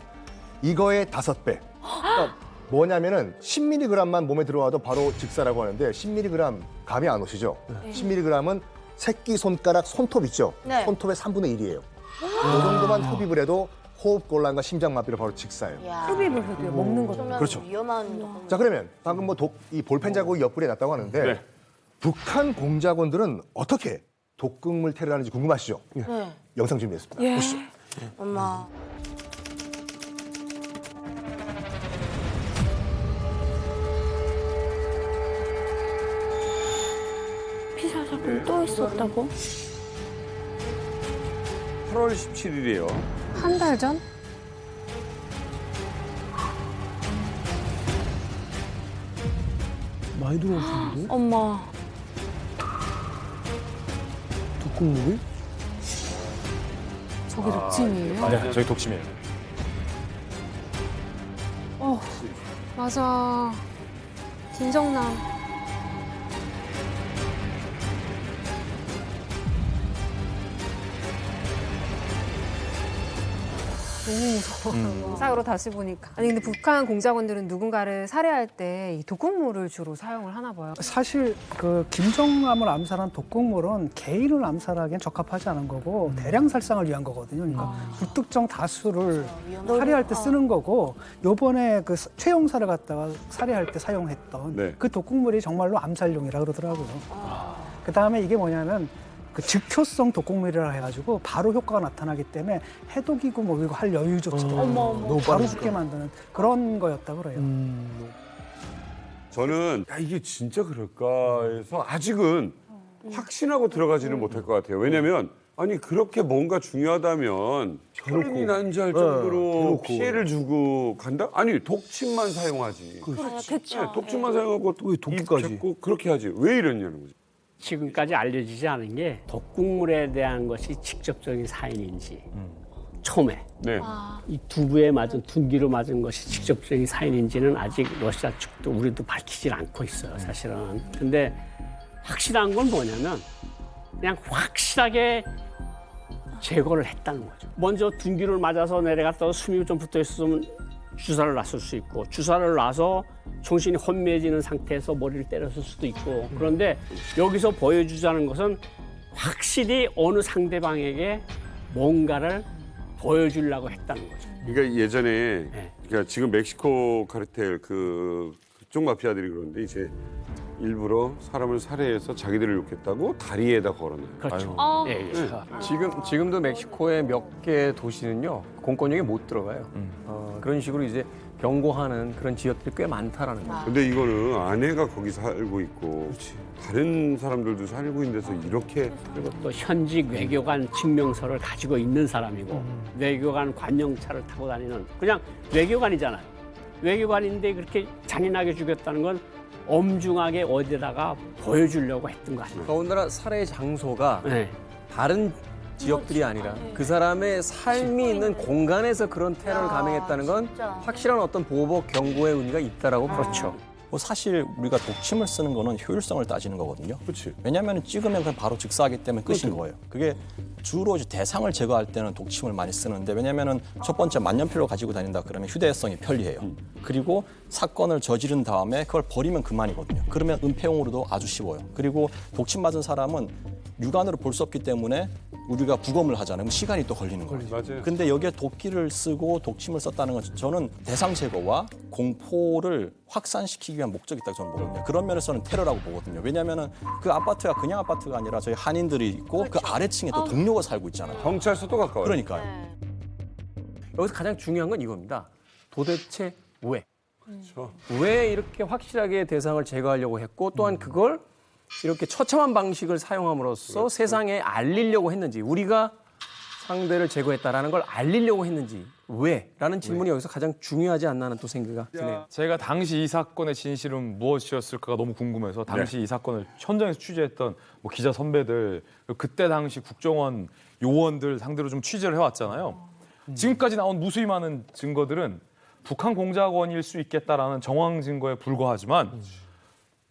이거의 5배. 그러니까 뭐냐면은 10mg만 몸에 들어와도 바로 직사라고 하는데 10mg 감이 안 오시죠? 10mg은 새끼 손가락 손톱 있죠? 네. 손톱의 3분의 1이에요. 이 정도만 흡입을 해도 호흡곤란과 심장마비로 바로 직사예요. 흡입을 해도요, 먹는 것도. 그렇죠. 위험한 자, 그러면 방금 뭐 이 볼펜 자국이 옆구리에 났다고 하는데 북한 공작원들은 어떻게 독극물 테러를 하는지 궁금하시죠? 네. 영상 준비했습니다. 보시죠. 엄마. 피살사건 또 있었다고? 8월 17일이에요. 한 달 전? 많이 들어오시는데? 엄마. 독극물이? 저게 독침이에요? 네, 저희 독침이에요. 맞아. 김정남. 너무 무서워. 사으로 다시 보니까. 아니 근데 북한 공작원들은 누군가를 살해할 때 이 독극물을 주로 사용을 하나 봐요. 사실 그 김정남을 암살한 독극물은 개인을 암살하기엔 적합하지 않은 거고 대량 살상을 위한 거거든요. 그러니까 불특정 다수를 살해할 때 쓰는 거고 요번에 그 최 형사를 갖다가 살해할 때 사용했던 그 독극물이 정말로 암살용이라 그러더라고요. 그 다음에 이게 뭐냐면 그 즉효성 독극물이라 해가지고 바로 효과가 나타나기 때문에 해독이고 뭐이고 할 여유조차 너무 바로 죽게 만드는 그런 거였다고 그래요. 저는 야, 이게 진짜 그럴까 해서 아직은 확신하고 들어가지는 못할 것 같아요. 왜냐면 아니 그렇게 뭔가 중요하다면 혈흔이 난지할 정도로 피해를 주고 간다? 아니 독침만 사용하지. 그렇죠. 독침만 사용하고 왜 독기까지 그렇게 하지? 왜 이랬냐는 거지. 지금까지 알려지지 않은 게 독극물에 대한 것이 직접적인 사인인지 처음에 이 두부에 맞은 둔기로 맞은 것이 직접적인 사인인지는 아직 러시아 측도 우리도 밝히질 않고 있어요, 사실은. 근데 확실한 건 뭐냐면 그냥 확실하게 제거를 했다는 거죠. 먼저 둔기를 맞아서 내려갔다가 숨이 좀 붙어 있었으면 주사를 놨을 수 있고 주사를 놔서 정신이 혼미해지는 상태에서 머리를 때렸을 수도 있고 그런데 여기서 보여주자는 것은 확실히 어느 상대방에게 뭔가를 보여주려고 했다는 거죠. 그러니까 예전에 그러니까 지금 멕시코 카르텔 그쪽 마피아들이 그러는데 이제 일부러 사람을 살해해서 자기들을 욕했다고 다리에다 걸어놔요. 그렇죠. 네. 지금도 멕시코의 몇 개 도시는요 공권력이 못 들어가요. 그런 식으로 이제 경고하는 그런 지역들이 꽤 많다라는 거죠. 근데 이거는 아내가 거기 살고 있고 다른 사람들도 살고 있는 데서 이렇게 그리고 또 현직 외교관 증명서를 가지고 있는 사람이고 외교관 관용차를 타고 다니는 그냥 외교관이잖아요. 외교관인데 그렇게 잔인하게 죽였다는 건 엄중하게 어디다가 보여주려고 했던 것 같아요. 더군다나 살해 장소가 네. 다른 지역들이 아니라 그 사람의 삶이 있는 공간에서 그런 테러를 감행했다는 건 확실한 어떤 보복 경고의 의미가 있다라고 그렇죠. 뭐 사실 우리가 독침을 쓰는 거는 효율성을 따지는 거거든요. 그렇지. 왜냐하면 찍으면 그냥 바로 즉사하기 때문에 끝인 거예요. 그게 주로 이제 대상을 제거할 때는 독침을 많이 쓰는데 왜냐하면은 첫 번째 만년필로 가지고 다닌다 그러면 휴대성이 편리해요. 그리고 사건을 저지른 다음에 그걸 버리면 그만이거든요. 그러면 은폐용으로도 아주 쉬워요. 그리고 독침 맞은 사람은 육안으로 볼 수 없기 때문에 우리가 부검을 하잖아요. 그럼 시간이 또 걸리는 거예요. 맞아요. 근데 여기에 도끼를 쓰고 독침을 썼다는 건 저는 대상 제거와 공포를 확산시키기 위한 목적이 있다고 저는 보거든요. 그런 면에서는 테러라고 보거든요. 왜냐하면 그 아파트가 그냥 아파트가 아니라 저희 한인들이 있고 그 아래층에 또 동료가 살고 있잖아요. 경찰서도 가까워요. 그러니까요. 여기서 가장 중요한 건 이겁니다. 도대체 왜? 그렇죠. 왜 이렇게 확실하게 대상을 제거하려고 했고 또한 그걸 이렇게 처참한 방식을 사용함으로써 세상에 알리려고 했는지 우리가 상대를 제거했다라는 걸 알리려고 했는지 왜? 라는 질문이 여기서 가장 중요하지 않나 하는 또 생각이 드네요. 제가 당시 이 사건의 진실은 무엇이었을까가 너무 궁금해서 당시 이 사건을 현장에서 취재했던 뭐 기자 선배들 그때 당시 국정원 요원들 상대로 좀 취재를 해왔잖아요. 지금까지 나온 무수히 많은 증거들은 북한 공작원일 수 있겠다라는 정황 증거에 불과하지만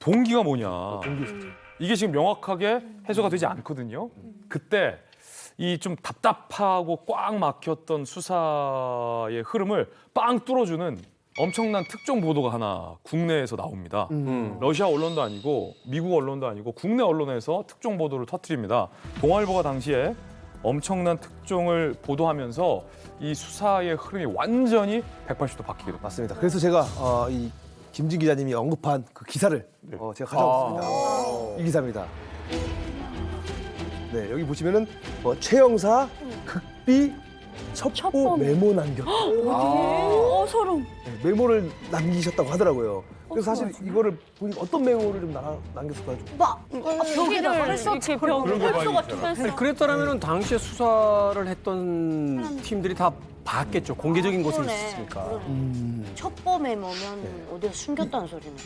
동기가 뭐냐. 이게 지금 명확하게 해소가 되지 않거든요. 그때 이 좀 답답하고 꽉 막혔던 수사의 흐름을 빵 뚫어주는 엄청난 특종 보도가 하나 국내에서 나옵니다. 러시아 언론도 아니고 미국 언론도 아니고 국내 언론에서 특종 보도를 터뜨립니다. 동아일보가 당시에 엄청난 특종을 보도하면서 이 수사의 흐름이 완전히 180도 바뀌게 됩니다. 맞습니다. 그래서 제가 이 김진 기자님이 언급한 그 기사를 제가 가져왔습니다. 이 기사입니다. 네, 여기 보시면은 최 영사 극비 첩보 메모 남겼. 어디에? 소름. 네, 메모를 남기셨다고 하더라고요. 그래서 사실 이거를 보니까 어떤 메모를 좀 남겼을까요? 벽에다가 이렇게 벽 펄소 같은 거. 아니, 그랬더라면 당시에 수사를 했던 팀들이 다 봤겠죠. 공개적인 곳에 있었으니까. 첩보 메모면 어디에 숨겼다는 소리네.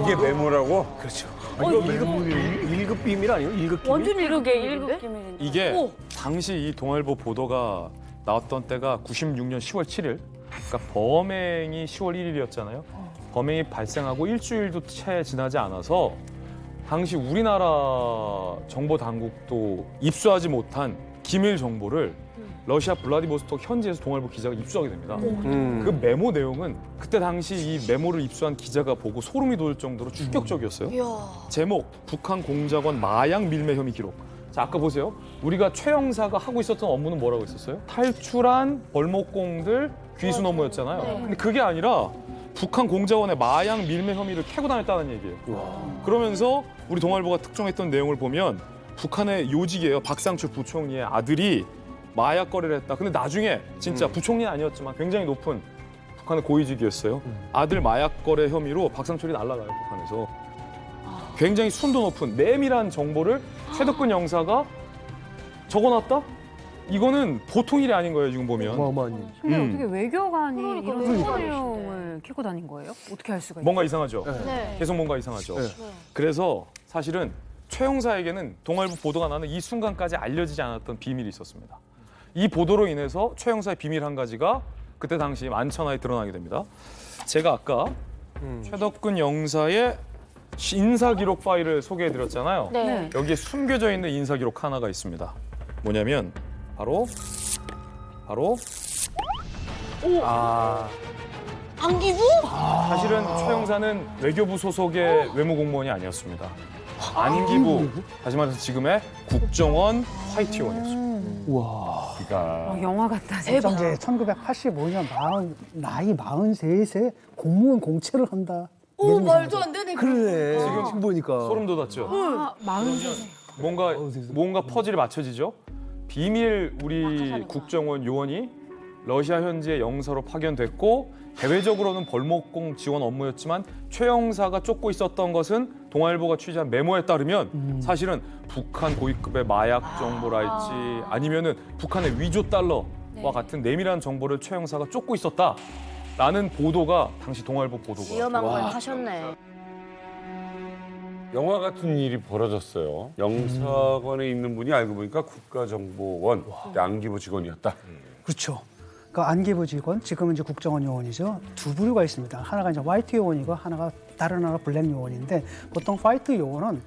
이게 메모라고? 그렇죠. 이거 일급 비밀 아니에요? 일급 비밀? 완전 일급 기밀인데? 이게 당시 이 동아일보 보도가 나왔던 때가 96년 10월 7일. 그러니까 범행이 10월 1일이었잖아요. 범행이 발생하고 일주일도 채 지나지 않아서 당시 우리나라 정보 당국도 입수하지 못한 기밀 정보를 러시아 블라디보스톡 현지에서 동아일보 기자가 입수하게 됩니다. 그 메모 내용은 그때 당시 이 메모를 입수한 기자가 보고 소름이 돋을 정도로 충격적이었어요. 제목, 북한 공작원 마약 밀매 혐의 기록. 자, 아까 보세요. 우리가 최 영사가 하고 있었던 업무는 뭐라고 했었어요? 탈출한 벌목공들 귀순 업무였잖아요. 근데 그게 아니라 북한 공작원의 마약 밀매 혐의를 캐고 다녔다는 얘기예요. 그러면서 우리 동아일보가 특종했던 내용을 보면 북한의 요직이에요. 박상철 부총리의 아들이 마약 거래를 했다. 근데 나중에 진짜 부총리는 아니었지만 굉장히 높은 북한의 고위직이었어요. 아들 마약 거래 혐의로 박상철이 날아가요, 북한에서. 굉장히 순도 높은 내밀한 정보를 최덕근 영사가 적어놨다? 이거는 보통 일이 아닌 거예요, 지금 보면. 어마어마한. 근데 어떻게 외교관이 이런 정보 내용을 캐고 다닌 거예요? 어떻게 할 수가 있어요? 뭔가 이상하죠? 네. 계속 뭔가 이상하죠? 그래서 사실은 최 형사에게는 동아일보 보도가 나는 이 순간까지 알려지지 않았던 비밀이 있었습니다. 이 보도로 인해서 최 형사의 비밀 한 가지가 그때 당시 만천하에 드러나게 됩니다. 제가 아까 최덕근 영사의 인사기록 파일을 소개해드렸잖아요. 네. 여기에 숨겨져 있는 인사기록 하나가 있습니다. 뭐냐면 바로 안기부? 사실은 최 형사는 외교부 소속의 외무공무원이 아니었습니다. 안기부, 다시 말해서 지금의 국정원 화이트요원이었습니다. 우와. 그러니까 영화 같다. 이제 1985년 나이 43세 공무원 공채를 한다. 오, 말도 안 되네. 그러네. 지금 지금 보니까. 소름 돋았죠? 마흔세. 뭔가 퍼즐이 맞춰지죠? 비밀 우리 국정원 요원이 러시아 현지의 영사로 파견됐고 대외적으로는 벌목공 지원 업무였지만 최 형사가 쫓고 있었던 것은 동아일보가 취재한 메모에 따르면 사실은 북한 고위급의 마약 정보랄지 아니면은 북한의 위조 달러와 같은 내밀한 정보를 최 형사가 쫓고 있었다라는 보도가 당시 동아일보 보도가 위험한 걸 하셨네. 영화 같은 일이 벌어졌어요. 영사관에 있는 분이 알고 보니까 국가정보원 안기부 직원이었다. 그렇죠. 그러니까 안기부 직원, 지금은 이제 국정원 요원이죠. 두 부류가 있습니다. 하나가 이제 화이트 요원이고 하나가 다른 하나 블랙 요원인데 보통 화이트 요원은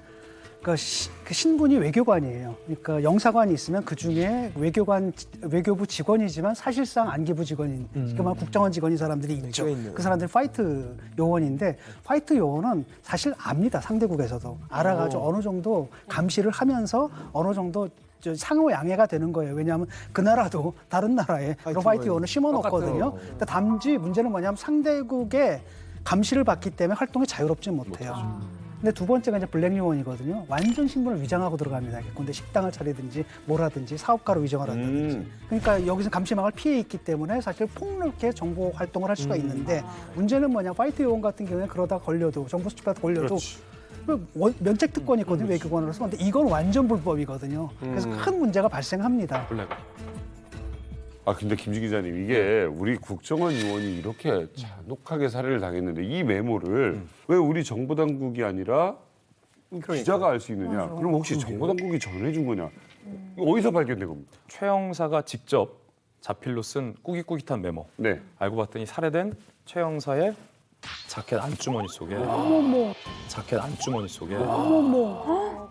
그 신분이 외교관이에요. 그러니까 영사관이 있으면 그 중에 외교부 직원이지만 사실상 안기부 직원인, 그러니까 국정원 직원인 사람들이 있죠. 그 사람들이 화이트 요원인데 화이트 요원은 사실 압니다. 상대국에서도 알아가지고 어느 정도 감시를 하면서 어느 정도 상호 양해가 되는 거예요. 왜냐하면 그 나라도 다른 나라에 화이트 요원을 심어놓거든요. 근데 단지 문제는 뭐냐면 상대국의 감시를 받기 때문에 활동이 자유롭지 못해요. 근데 두 번째가 이제 블랙 요원이거든요. 완전 신분을 위장하고 들어갑니다. 근데 식당을 차리든지 뭐라든지 사업가로 위장을 한다든지. 그러니까 여기서 감시망을 피해 있기 때문에 사실 폭넓게 정보 활동을 할 수가 있는데 문제는 뭐냐, 화이트 요원 같은 경우에 그러다 걸려도 정보 수집하다 걸려도 면책 특권이 있거든요. 외교관으로서. 근데 이건 완전 불법이거든요. 그래서 큰 문제가 발생합니다. 근데 김지 기자님, 이게 우리 국정원 요원이 이렇게 잔혹하게 살해를 당했는데 이 메모를 왜 우리 정보당국이 아니라 기자가 알 수 있느냐? 그럼 혹시 정보당국이 전해준 거냐? 이거 어디서 발견된 겁니까? 최 형사가 직접 자필로 쓴 꾸깃꾸깃한 메모. 네. 알고 봤더니 살해된 최 형사의 자켓 안주머니 속에 자켓 안주머니 속에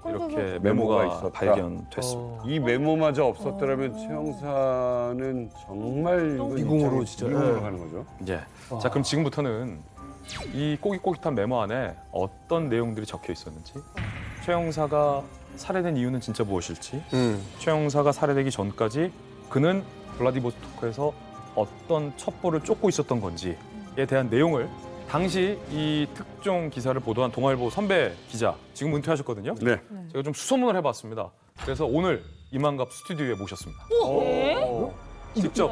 이렇게 메모가 있었다. 발견됐습니다. 이 메모마저 없었더라면 최 형사는 정말 미궁으로 진짜 미궁으로 가는 거죠. 예. 자, 그럼 지금부터는 이 꼬깃꼬깃한 메모 안에 어떤 내용들이 적혀 있었는지, 최 형사가 살해된 이유는 진짜 무엇일지, 최 형사가 살해되기 전까지 그는 블라디보스토크에서 어떤 첩보를 쫓고 있었던 건지에 대한 내용을 당시 이 특종 기사를 보도한 동아일보 선배 기자, 지금 은퇴하셨거든요. 네. 제가 좀 수소문을 해봤습니다. 그래서 오늘 이만갑 스튜디오에 모셨습니다. 직접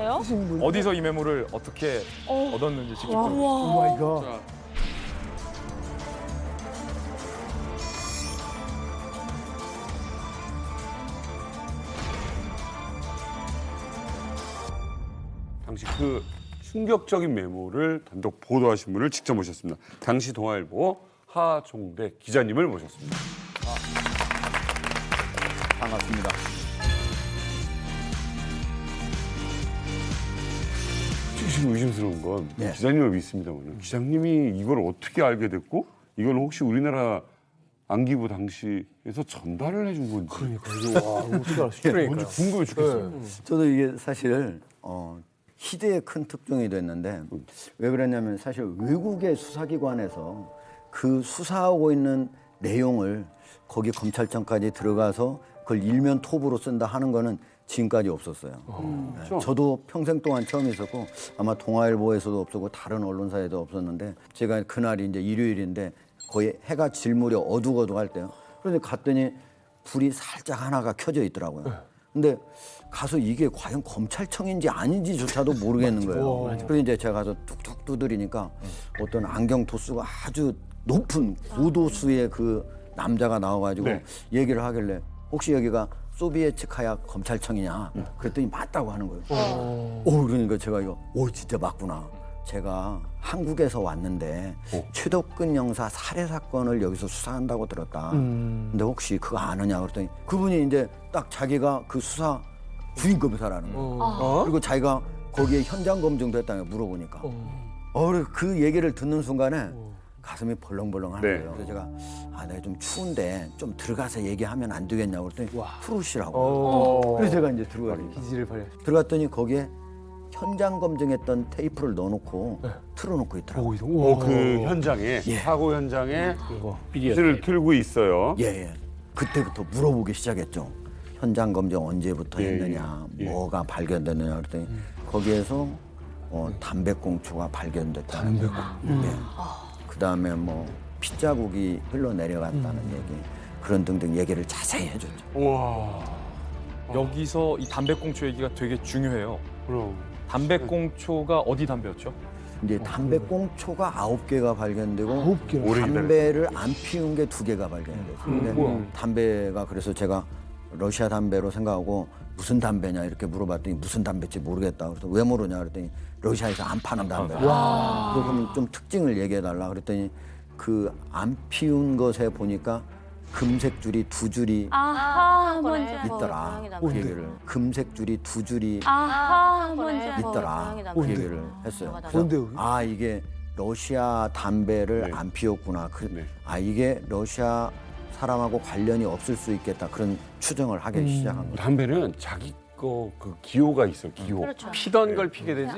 어디서 이 메모를 어떻게 얻었는지 직접 좀. 오 마이 갓. 당시 그 충격적인 메모를 단독 보도하신 분을 직접 모셨습니다. 당시 동아일보 하종대 기자님을 모셨습니다. 반갑습니다. 지금 의심스러운 건 네. 기자님을 믿습니다만 기자님이 이걸 어떻게 알게 됐고 이걸 혹시 우리나라 안기부 당시에서 전달을 해준 건지. 그러니까 이거 어떻게 알았어요? 뭔지 궁금해 죽겠어요. 저도 이게 사실 희대의 큰 특종이 됐는데 왜 그랬냐면 사실 외국의 수사기관에서 그 수사하고 있는 내용을 거기 검찰청까지 들어가서 그걸 일면 톱으로 쓴다 하는 거는 지금까지 없었어요. 네. 저도 평생 동안 처음 있었고 아마 동아일보에서도 없었고 다른 언론사에도 없었는데 제가 그날이 이제 일요일인데 거의 해가 질 무렵 어둑어둑할 때요. 그런데 갔더니 불이 살짝 하나가 켜져 있더라고요. 근데 가서 이게 과연 검찰청인지 아닌지조차도 모르겠는 거예요. 그래서 이제 제가 가서 툭툭 두드리니까 어떤 안경 도수가 아주 높은 고도수의 그 남자가 나와가지고 얘기를 하길래 혹시 여기가 소비에트카야 검찰청이냐 그랬더니 맞다고 하는 거예요. 그러니까 제가 이거 진짜 맞구나. 제가 한국에서 왔는데 최덕근 형사 살해 사건을 여기서 수사한다고 들었다. 근데 혹시 그거 아느냐 그랬더니 그분이 이제 딱 자기가 그 수사 주인 검사라는 거예요. 그리고 자기가 거기에 현장 검증도 했다며 물어보니까 그 얘기를 듣는 순간에 가슴이 벌렁벌렁 하는 거예요. 그래서 제가 내가 좀 추운데 좀 들어가서 얘기하면 안 되겠냐고 그랬더니 풀으시라고. 그래서 제가 이제 들어갔더니 거기에 현장 검증했던 테이프를 넣어놓고 틀어놓고 있더라고요. 그 현장에 사고 현장에 피를 틀고 있어요. 예. 그때부터 물어보기 시작했죠. 현장 검증 언제부터 했느냐, 뭐가 발견됐느냐 그랬더니 거기에서 담배꽁초가 발견됐다. 그다음에 뭐 핏자국이 흘러내려갔다는 얘기, 그런 등등 얘기를 자세히 해줬죠. 와. 여기서 이 담배꽁초 얘기가 되게 중요해요. 담배꽁초가 어디 담배였죠? 이제 담배 꽁초가 9개가 발견되고 9개나? 담배를 안 피운 게 2개가 발견이 됐어요. 근데 뭐야? 담배가 그래서 제가 러시아 담배로 생각하고 무슨 담배냐 이렇게 물어봤더니 무슨 담배인지 모르겠다. 그래서 왜 모르냐 그랬더니 러시아에서 안 파는 담배라. 그럼 좀 특징을 얘기해달라 그랬더니 그 안 피운 것에 보니까 금색 줄이 2줄이 아하, 뭔지 있더라. 그 얘기를 금색 줄이 2줄이 아하, 뭔지 있더라. 그 얘기를 했어요. 뭔데요? 아 이게 러시아 담배를 안 피웠구나. 아 이게 러시아 사람하고 관련이 없을 수 있겠다. 그런 추정을 하기 시작한 거예요. 담배는 자기 거 그 기호가 있어, 기호. 그렇죠. 피던 걸 피게 되지.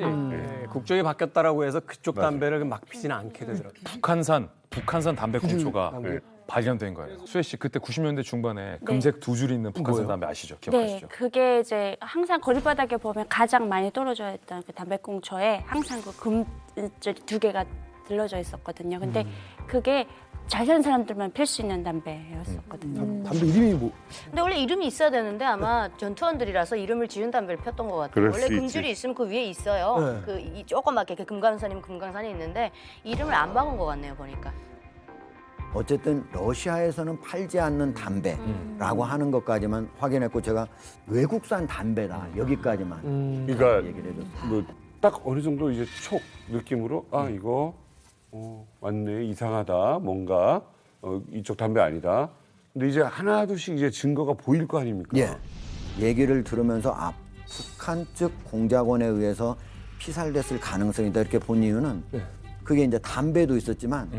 국적이 바뀌었다라고 해서 그쪽 담배를 막 피지는 않게 되더라고요. 북한산 담배 꽁초가 발견된 거예요. 수혜 씨 그때 90년대 중반에 금색 2줄 있는 북한산 담배 아시죠? 기억하시죠? 네, 그게 이제 항상 거리바닥에 보면 가장 많이 떨어져 있던 그 담배꽁초에 항상 그 금줄이 2개가 들러져 있었거든요. 근데 그게 잘 사는 사람들만 필 수 있는 담배였었거든요. 담배 이름이 뭐? 근데 원래 이름이 있어야 되는데 아마 전투원들이라서 이름을 지은 담배를 폈던 것 같아요. 그럴 원래 수 금줄이 있으면 그 위에 있어요. 네. 그 이 조그맣게 금강산이면 금강산이 있는데 이름을 안 박은 것 같네요 보니까. 어쨌든 러시아에서는 팔지 않는 담배라고 하는 것까지만 확인했고 제가 외국산 담배다 여기까지만 그러니까 얘기를 해줬어요. 뭐 딱 어느 정도 이제 촉 느낌으로 아 이거 맞네 이상하다 뭔가 이쪽 담배 아니다. 근데 이제 하나둘씩 이제 증거가 보일 거 아닙니까? 예. 얘기를 들으면서 아 북한 측 공작원에 의해서 피살됐을 가능성이다 이렇게 본 이유는 그게 이제 담배도 있었지만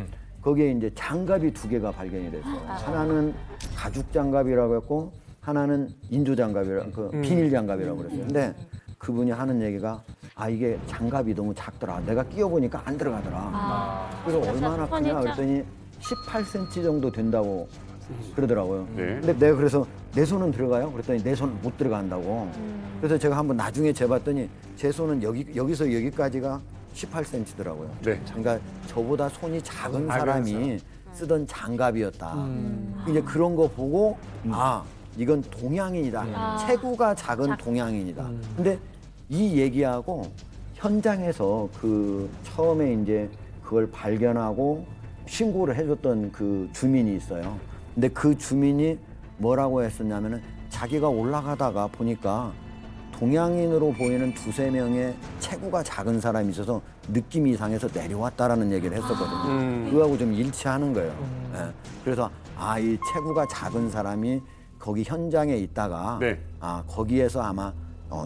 거기에 이제 장갑이 2개가 발견이 됐어요. 하나는 가죽 장갑이라고 했고 하나는 인조 장갑이라고 그 비닐 장갑이라고 그랬어요. 근데 그분이 하는 얘기가 아 이게 장갑이 너무 작더라. 내가 끼워보니까 안 들어가더라. 그래서 얼마나 크냐 그랬더니 18cm 정도 된다고 그러더라고요. 근데 내가 그래서 내 손은 들어가요? 그랬더니 내 손은 못 들어간다고. 그래서 제가 한번 나중에 재봤더니 제 손은 여기서 여기까지가 18cm더라고요. 그러니까 저보다 손이 작은 사람이 쓰던 장갑이었다. 이제 그런 거 보고 아 이건 동양인이다. 체구가 작은 동양인이다. 근데 이 얘기하고 현장에서 그 처음에 이제 그걸 발견하고 신고를 해줬던 그 주민이 있어요. 근데 그 주민이 뭐라고 했었냐면은 자기가 올라가다가 보니까 동양인으로 보이는 2-3명의 체구가 작은 사람이 있어서 느낌이 이상해서 내려왔다라는 얘기를 했었거든요. 그거하고 좀 일치하는 거예요. 네. 그래서 아, 이 체구가 작은 사람이 거기 현장에 있다가 아, 거기에서 아마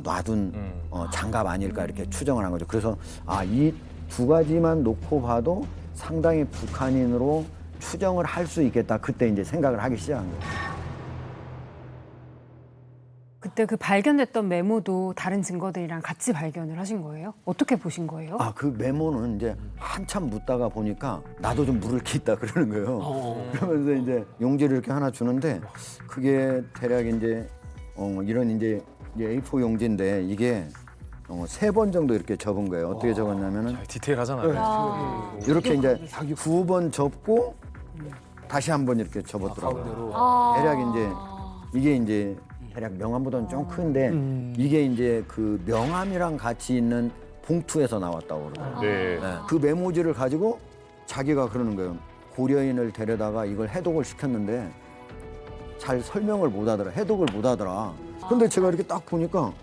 놔둔 장갑 아닐까 이렇게 추정을 한 거죠. 그래서 아, 이 2가지만 놓고 봐도 상당히 북한인으로 추정을 할 수 있겠다. 그때 이제 생각을 하기 시작한 거예요. 그때 그 발견됐던 메모도 다른 증거들이랑 같이 발견을 하신 거예요? 어떻게 보신 거예요? 아, 그 메모는 이제 한참 묻다가 보니까 나도 좀 물을 게 있다 그러는 거예요. 그러면서 이제 용지를 이렇게 하나 주는데 그게 대략 이제 이런 이제 A4 용지인데 이게 3번 정도 이렇게 접은 거예요. 어떻게 적었냐면은 디테일하잖아요. 이렇게 이제 9번 접고 다시 한 번 이렇게 접었더라고요. 대략 이제 이게 이제 대략 명함보다는 좀 큰데 이게 이제 그 명함이랑 같이 있는 봉투에서 나왔다고 그러더라고요. 네. 그 메모지를 가지고 자기가 그러는 거예요. 고려인을 데려다가 이걸 해독을 시켰는데 잘 설명을 못 하더라. 해독을 못 하더라. 근데 제가 이렇게 딱 보니까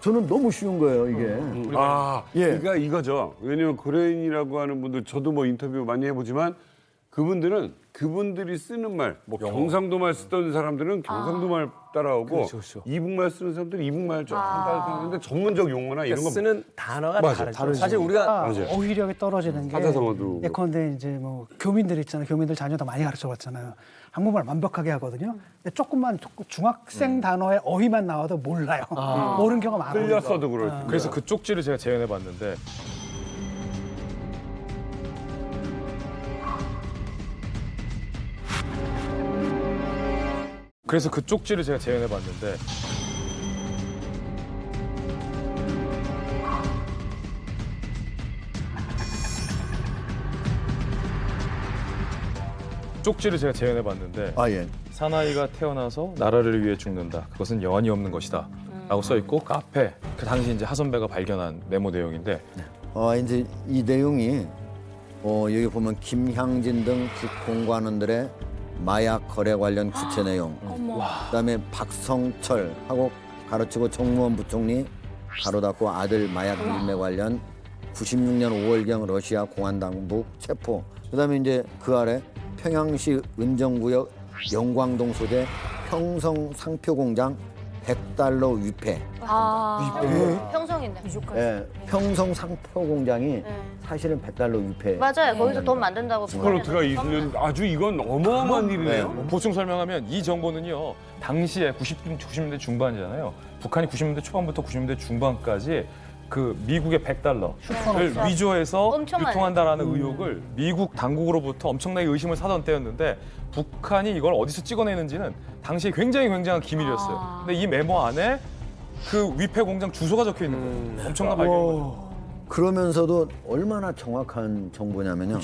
저는 너무 쉬운 거예요, 이게. 아, 그러니까 이거죠. 왜냐면 고려인이라고 하는 분들 저도 뭐 인터뷰 많이 해보지만 그분들은 그분들이 쓰는 말, 뭐 경상도 말 쓰던 사람들은 경상도 말 따라오고 이북말 쓰는 사람들은 이북말 좀 따라하는데 전문적 용어나 이런 거 쓰는 단어가 맞아, 다르죠. 사실 우리가 어휘력이 떨어지는 게 사자성어도 예컨대 이제 뭐 교민들 있잖아요. 교민들 자녀도 많이 가르쳐 봤잖아요. 한국말 완벽하게 하거든요. 근데 조금만 중학생 단어의 어휘만 나와도 몰라요. 모르는 경우가 많아요. 끌렸어도 그렇고. 그래서 그 쪽지를 제가 재현해 봤는데 쪽지를 제가 재현해 봤는데 사나이가 태어나서 나라를 위해 죽는다. 그것은 여한이 없는 것이다. 라고 써 있고 그 앞에 그 당시 이제 하선배가 발견한 메모 내용인데 이제 이 내용이 여기 보면 김향진 등 북공관원들의 마약 거래 관련 구체 내용, 그다음에 박성철하고 가로치고 정무원 부총리 가로 닫고 아들 마약 밀매 관련 96년 5월경 러시아 공안당국 체포. 그다음에 이제 그 아래 평양시 은정구역 영광동 소재 평성 상표 공장 100달러 위패. 평성인데. 예, 평성 상표 공장이 사실은 100달러 위패. 맞아요. 거기서 돈 만든다고. 스카노트가 있는 아주 이건 어마어마한 일이네요. 보충 설명하면 이 정보는요. 당시에 90년대 중반이잖아요. 북한이 90년대 초반부터 90년대 중반까지 그 미국의 100달러를 위조해서 유통한다라는 의혹을 미국 당국으로부터 엄청나게 의심을 사던 때였는데 북한이 이걸 어디서 찍어내는지는 당시에 굉장히 굉장한 기밀이었어요. 근데 이 메모 안에 그 위패 공장 주소가 적혀 있는 거예요. 엄청난 발견인 거죠. 그러면서도 얼마나 정확한 정보냐면요.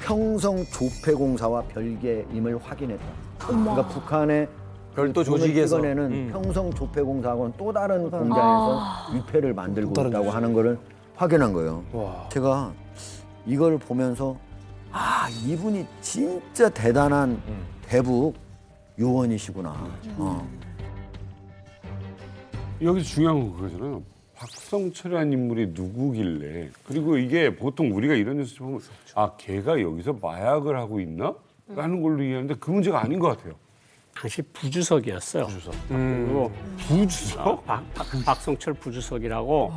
평성 조폐공사와 별개임을 확인했다. 그러니까 북한의 별도 조직에서 찍어내는 평성 조폐공사하고는 또 다른 공장에서 위패를 만들고 있다고 하는 거를 확인한 거예요. 제가 이걸 보면서 이분이 진짜 대단한 대북 요원이시구나. 여기서 중요한 건 그거잖아요. 박성철이라는 인물이 누구길래 그리고 이게 보통 우리가 이런 뉴스 보면 걔가 여기서 마약을 하고 있나? 라는 걸로 이해하는데 그 문제가 아닌 것 같아요. 당시 부주석이었어요. 부주석. 그리고 부주석? 박성철 부주석이라고.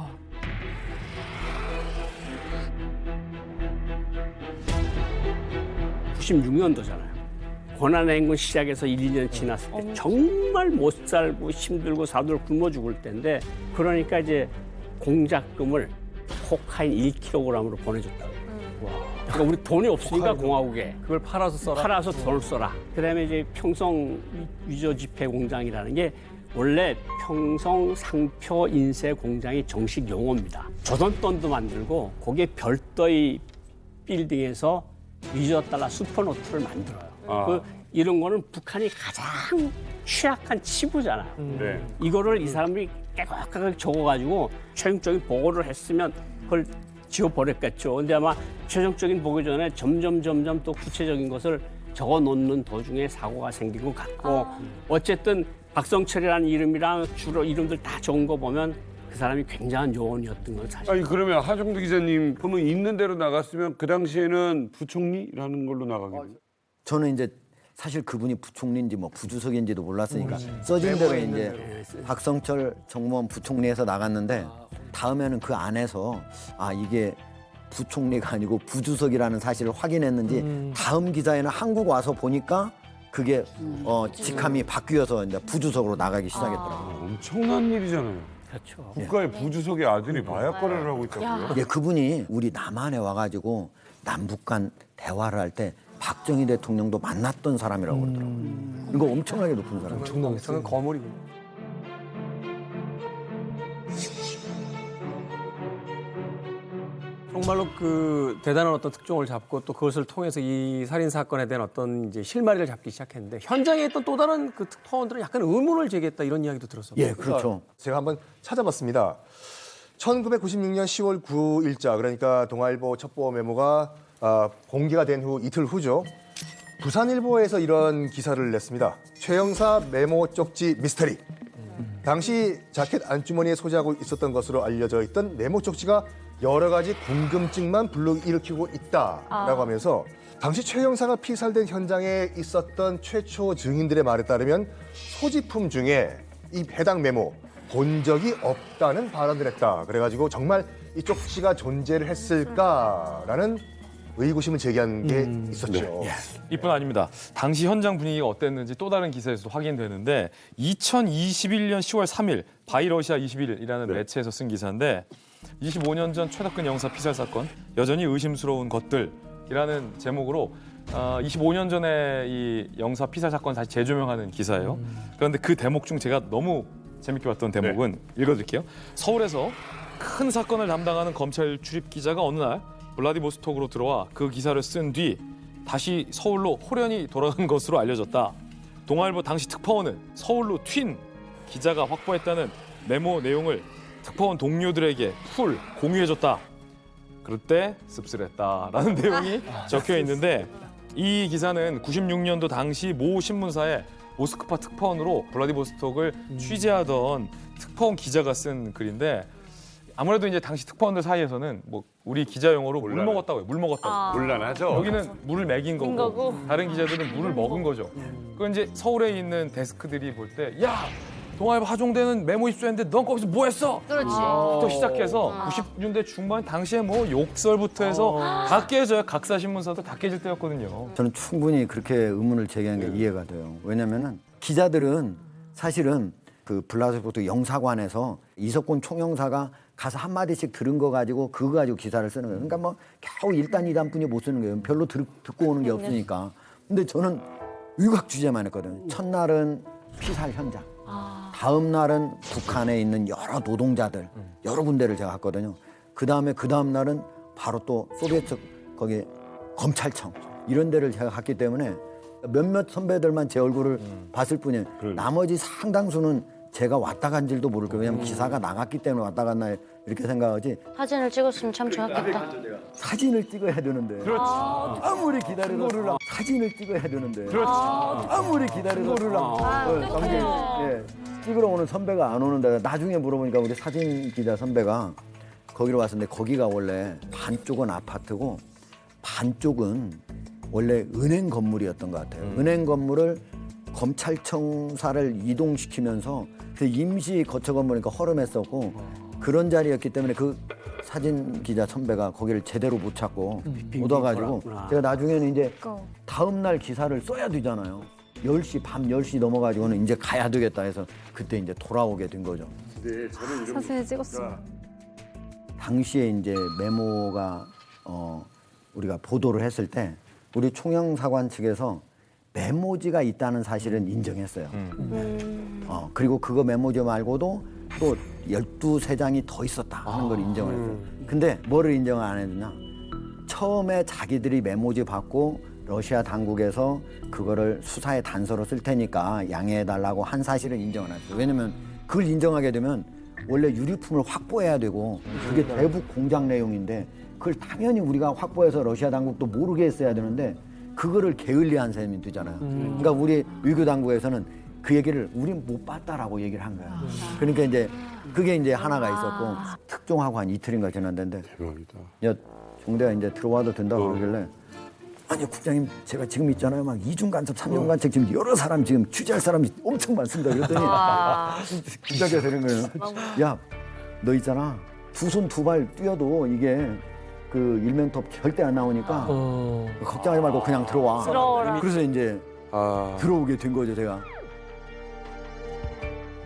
(96년도잖아요) 권한행군 시작해서 1, 2년 지났을 때 정말 못 살고 힘들고 사들 굶어 죽을 때인데 그러니까 이제 공작금을 코카인 1kg으로 보내줬다고. 그러니까 우리 돈이 없으니까 공화국에 그걸 팔아서 써라. 팔아서 돈을 써라. 그다음에 이제 평성 위조 지폐 공장이라는 게 원래 평성 상표 인쇄 공장이 정식 용어입니다. 조선돈도 만들고 거기에 별도의 빌딩에서 위조 달러 슈퍼노트를 만들어요. 이런 거는 북한이 가장 취약한 치부잖아요. 네. 이거를 이 사람들이 깨끗하게 적어가지고 최종적인 보고를 했으면 그걸 지워버렸겠죠. 근데 아마 최종적인 보고 전에 점점 또 구체적인 것을 적어놓는 도중에 사고가 생긴 것 같고 어쨌든 박성철이라는 이름이랑 주로 이름들 다 적은 거 보면 그 사람이 굉장한 요원이었던 건 사실. 아니 그러면 하정도 기자님 그러면 있는 대로 나갔으면 그 당시에는 부총리라는 걸로 나가겠네요. 저는 이제 사실 그분이 부총리인지 뭐 부주석인지도 몰랐으니까 써진 대로 이제 박성철 정무원 부총리에서 나갔는데 다음에는 그 안에서 이게 부총리가 아니고 부주석이라는 사실을 확인했는지 다음 기사에는 한국 와서 보니까 그게 직함이 바뀌어서 이제 부주석으로 나가기 시작했더라고요. 엄청난 일이잖아요. 그렇죠. 국가의 부주석의 아들이 마약 거래를 하고 있다고요? 예, 그분이 우리 남한에 와가지고 남북 간 대화를 할 때 박정희 대통령도 만났던 사람이라고 그러더라고요. 이거 엄청나게 높은 사람. 엄청나게 저는 거물이군요. 정말로 그 대단한 어떤 특종을 잡고 또 그것을 통해서 이 살인 사건에 대한 어떤 이제 실마리를 잡기 시작했는데 현장에 있던 또 다른 그 특파원들은 약간 의문을 제기했다 이런 이야기도 들었어요. 예, 그렇죠. 제가 한번 찾아봤습니다. 1996년 10월 9일자 그러니까 동아일보 첩보 메모가 공개가 된 후 이틀 후죠. 부산일보에서 이런 기사를 냈습니다. 최 형사 메모 쪽지 미스터리. 당시 자켓 안주머니에 소지하고 있었던 것으로 알려져 있던 메모 쪽지가 여러 가지 궁금증만 불러일으키고 있다라고 하면서 당시 최 형사가 피살된 현장에 있었던 최초 증인들의 말에 따르면 소지품 중에 이 해당 메모 본 적이 없다는 발언을 했다. 그래가지고 정말 이 쪽지가 존재를 했을까라는 의구심을 제기한 게 있었죠. 이뿐 아닙니다. 당시 현장 분위기가 어땠는지 또 다른 기사에서도 확인되는데 2021년 10월 3일 바이러시아 21이라는 매체에서 쓴 기사인데 25년 전 최덕근 영사 피살 사건 여전히 의심스러운 것들이라는 제목으로 25년 전에 이 영사 피살 사건 다시 재조명하는 기사예요. 그런데 그 대목 중 제가 너무 재밌게 봤던 대목은 읽어드릴게요. 서울에서 큰 사건을 담당하는 검찰 출입 기자가 어느 날 블라디보스톡으로 들어와 그 기사를 쓴 뒤 다시 서울로 호련히 돌아간 것으로 알려졌다. 동아일보 당시 특파원은 서울로 튄 기자가 확보했다는 메모 내용을 특파원 동료들에게 풀 공유해줬다. 그럴 때 씁쓸했다라는 내용이 적혀 있는데 이 기사는 96년도 당시 모 신문사의 모스크바 특파원으로 블라디보스톡을 취재하던 특파원 기자가 쓴 글인데 아무래도 이제 당시 특파원들 사이에서는 뭐 우리 기자 용어로 물 먹었다고 해요. 물 먹었다고. 곤란하죠. 여기는 물을 먹인 거고 다른 기자들은 물을 먹은 거죠. 그 이제 서울에 있는 데스크들이 볼 때 야, 동아일보 하종대는 메모 입수했는데 넌 거기서 뭐 했어? 그렇지. 부터 시작해서 90년대 중반 당시에 뭐 욕설부터 해서 다 깨져요. 각사 신문사도 다 깨질 때였거든요. 저는 충분히 그렇게 의문을 제기한 게 이해가 돼요. 왜냐면은 기자들은 사실은 그 블라디보스토크 영사관에서 이석곤 총영사가 가서 한마디씩 들은 거 가지고 그거 가지고 기사를 쓰는 거예요. 그러니까 뭐 겨우 1단, 2단뿐이 못 쓰는 거예요. 별로 듣고 오는 게 없으니까. 근데 저는 의학 취재만 했거든요. 첫날은 피살 현장. 다음 날은 북한에 있는 여러 노동자들, 여러 군데를 제가 갔거든요. 그 다음 날은 바로 또 소비에트 거기 검찰청 이런 데를 제가 갔기 때문에 몇몇 선배들만 제 얼굴을 봤을 뿐이에요. 나머지 상당수는 제가 왔다 간 줄도 모를 거예요. 왜냐면 기사가 나갔기 때문에 왔다 갔나 이렇게 생각하지. 사진을 찍었으면 참 좋았겠다. 사진을 찍어야 되는데. 그렇지. 아무리 기다려도 사진을 찍어야 되는데. 그렇지. 아무리 기다려도 예. 찍으러 오는 선배가 안 오는데 나중에 물어보니까 우리 사진 기자 선배가 거기로 왔었는데 거기가 원래 반쪽은 아파트고 반쪽은 원래 은행 건물이었던 것 같아요. 은행 건물을 검찰청사를 이동시키면서 그 임시 거처 건물이니까 허름했었고 그런 자리였기 때문에 그 사진 기자 선배가 거기를 제대로 못 찾고 못 와가지고 제가 나중에는 이제 다음 날 기사를 써야 되잖아요. 10시, 밤 10시 넘어가지고는 이제 가야 되겠다 해서 그때 이제 돌아오게 된 거죠. 근데 저는 이런 사진을 찍었어요. 당시에 이제 메모가 우리가 보도를 했을 때 우리 총영사관 측에서 메모지가 있다는 사실은 인정했어요. 그리고 그거 메모지 말고도 또 12장이 더 있었다 하는 걸 인정을 했어요. 근데 뭐를 인정을 안 했느냐? 처음에 자기들이 메모지 받고 러시아 당국에서 그거를 수사의 단서로 쓸 테니까 양해해달라고 한 사실은 인정을 안 했어요. 왜냐면 그걸 인정하게 되면 원래 유류품을 확보해야 되고 그게 대북 공작 내용인데 그걸 당연히 우리가 확보해서 러시아 당국도 모르게 했어야 되는데 그거를 게을리한 셈이 되잖아요. 그러니까 우리 외교 당국에서는 그 얘기를 우린 못 봤다라고 얘기를 한 거야. 그러니까 이제 그게 이제 하나가 있었고 특종하고 한 이틀인가 지났는데 대박이다. 야, 종대가 이제 들어와도 된다고 그러길래 아니 국장님 제가 지금 있잖아요. 막 2중 간첩, 3중 간첩 지금 여러 사람 지금 취재할 사람이 엄청 많습니다. 그랬더니 기자가 되는 거예요. 야, 너 있잖아. 두 손 두 발 뛰어도 이게 그 일면톱 절대 안 나오니까 걱정하지 말고 그냥 들어와. 들어오라. 그래서 이제 들어오게 된 거죠, 제가.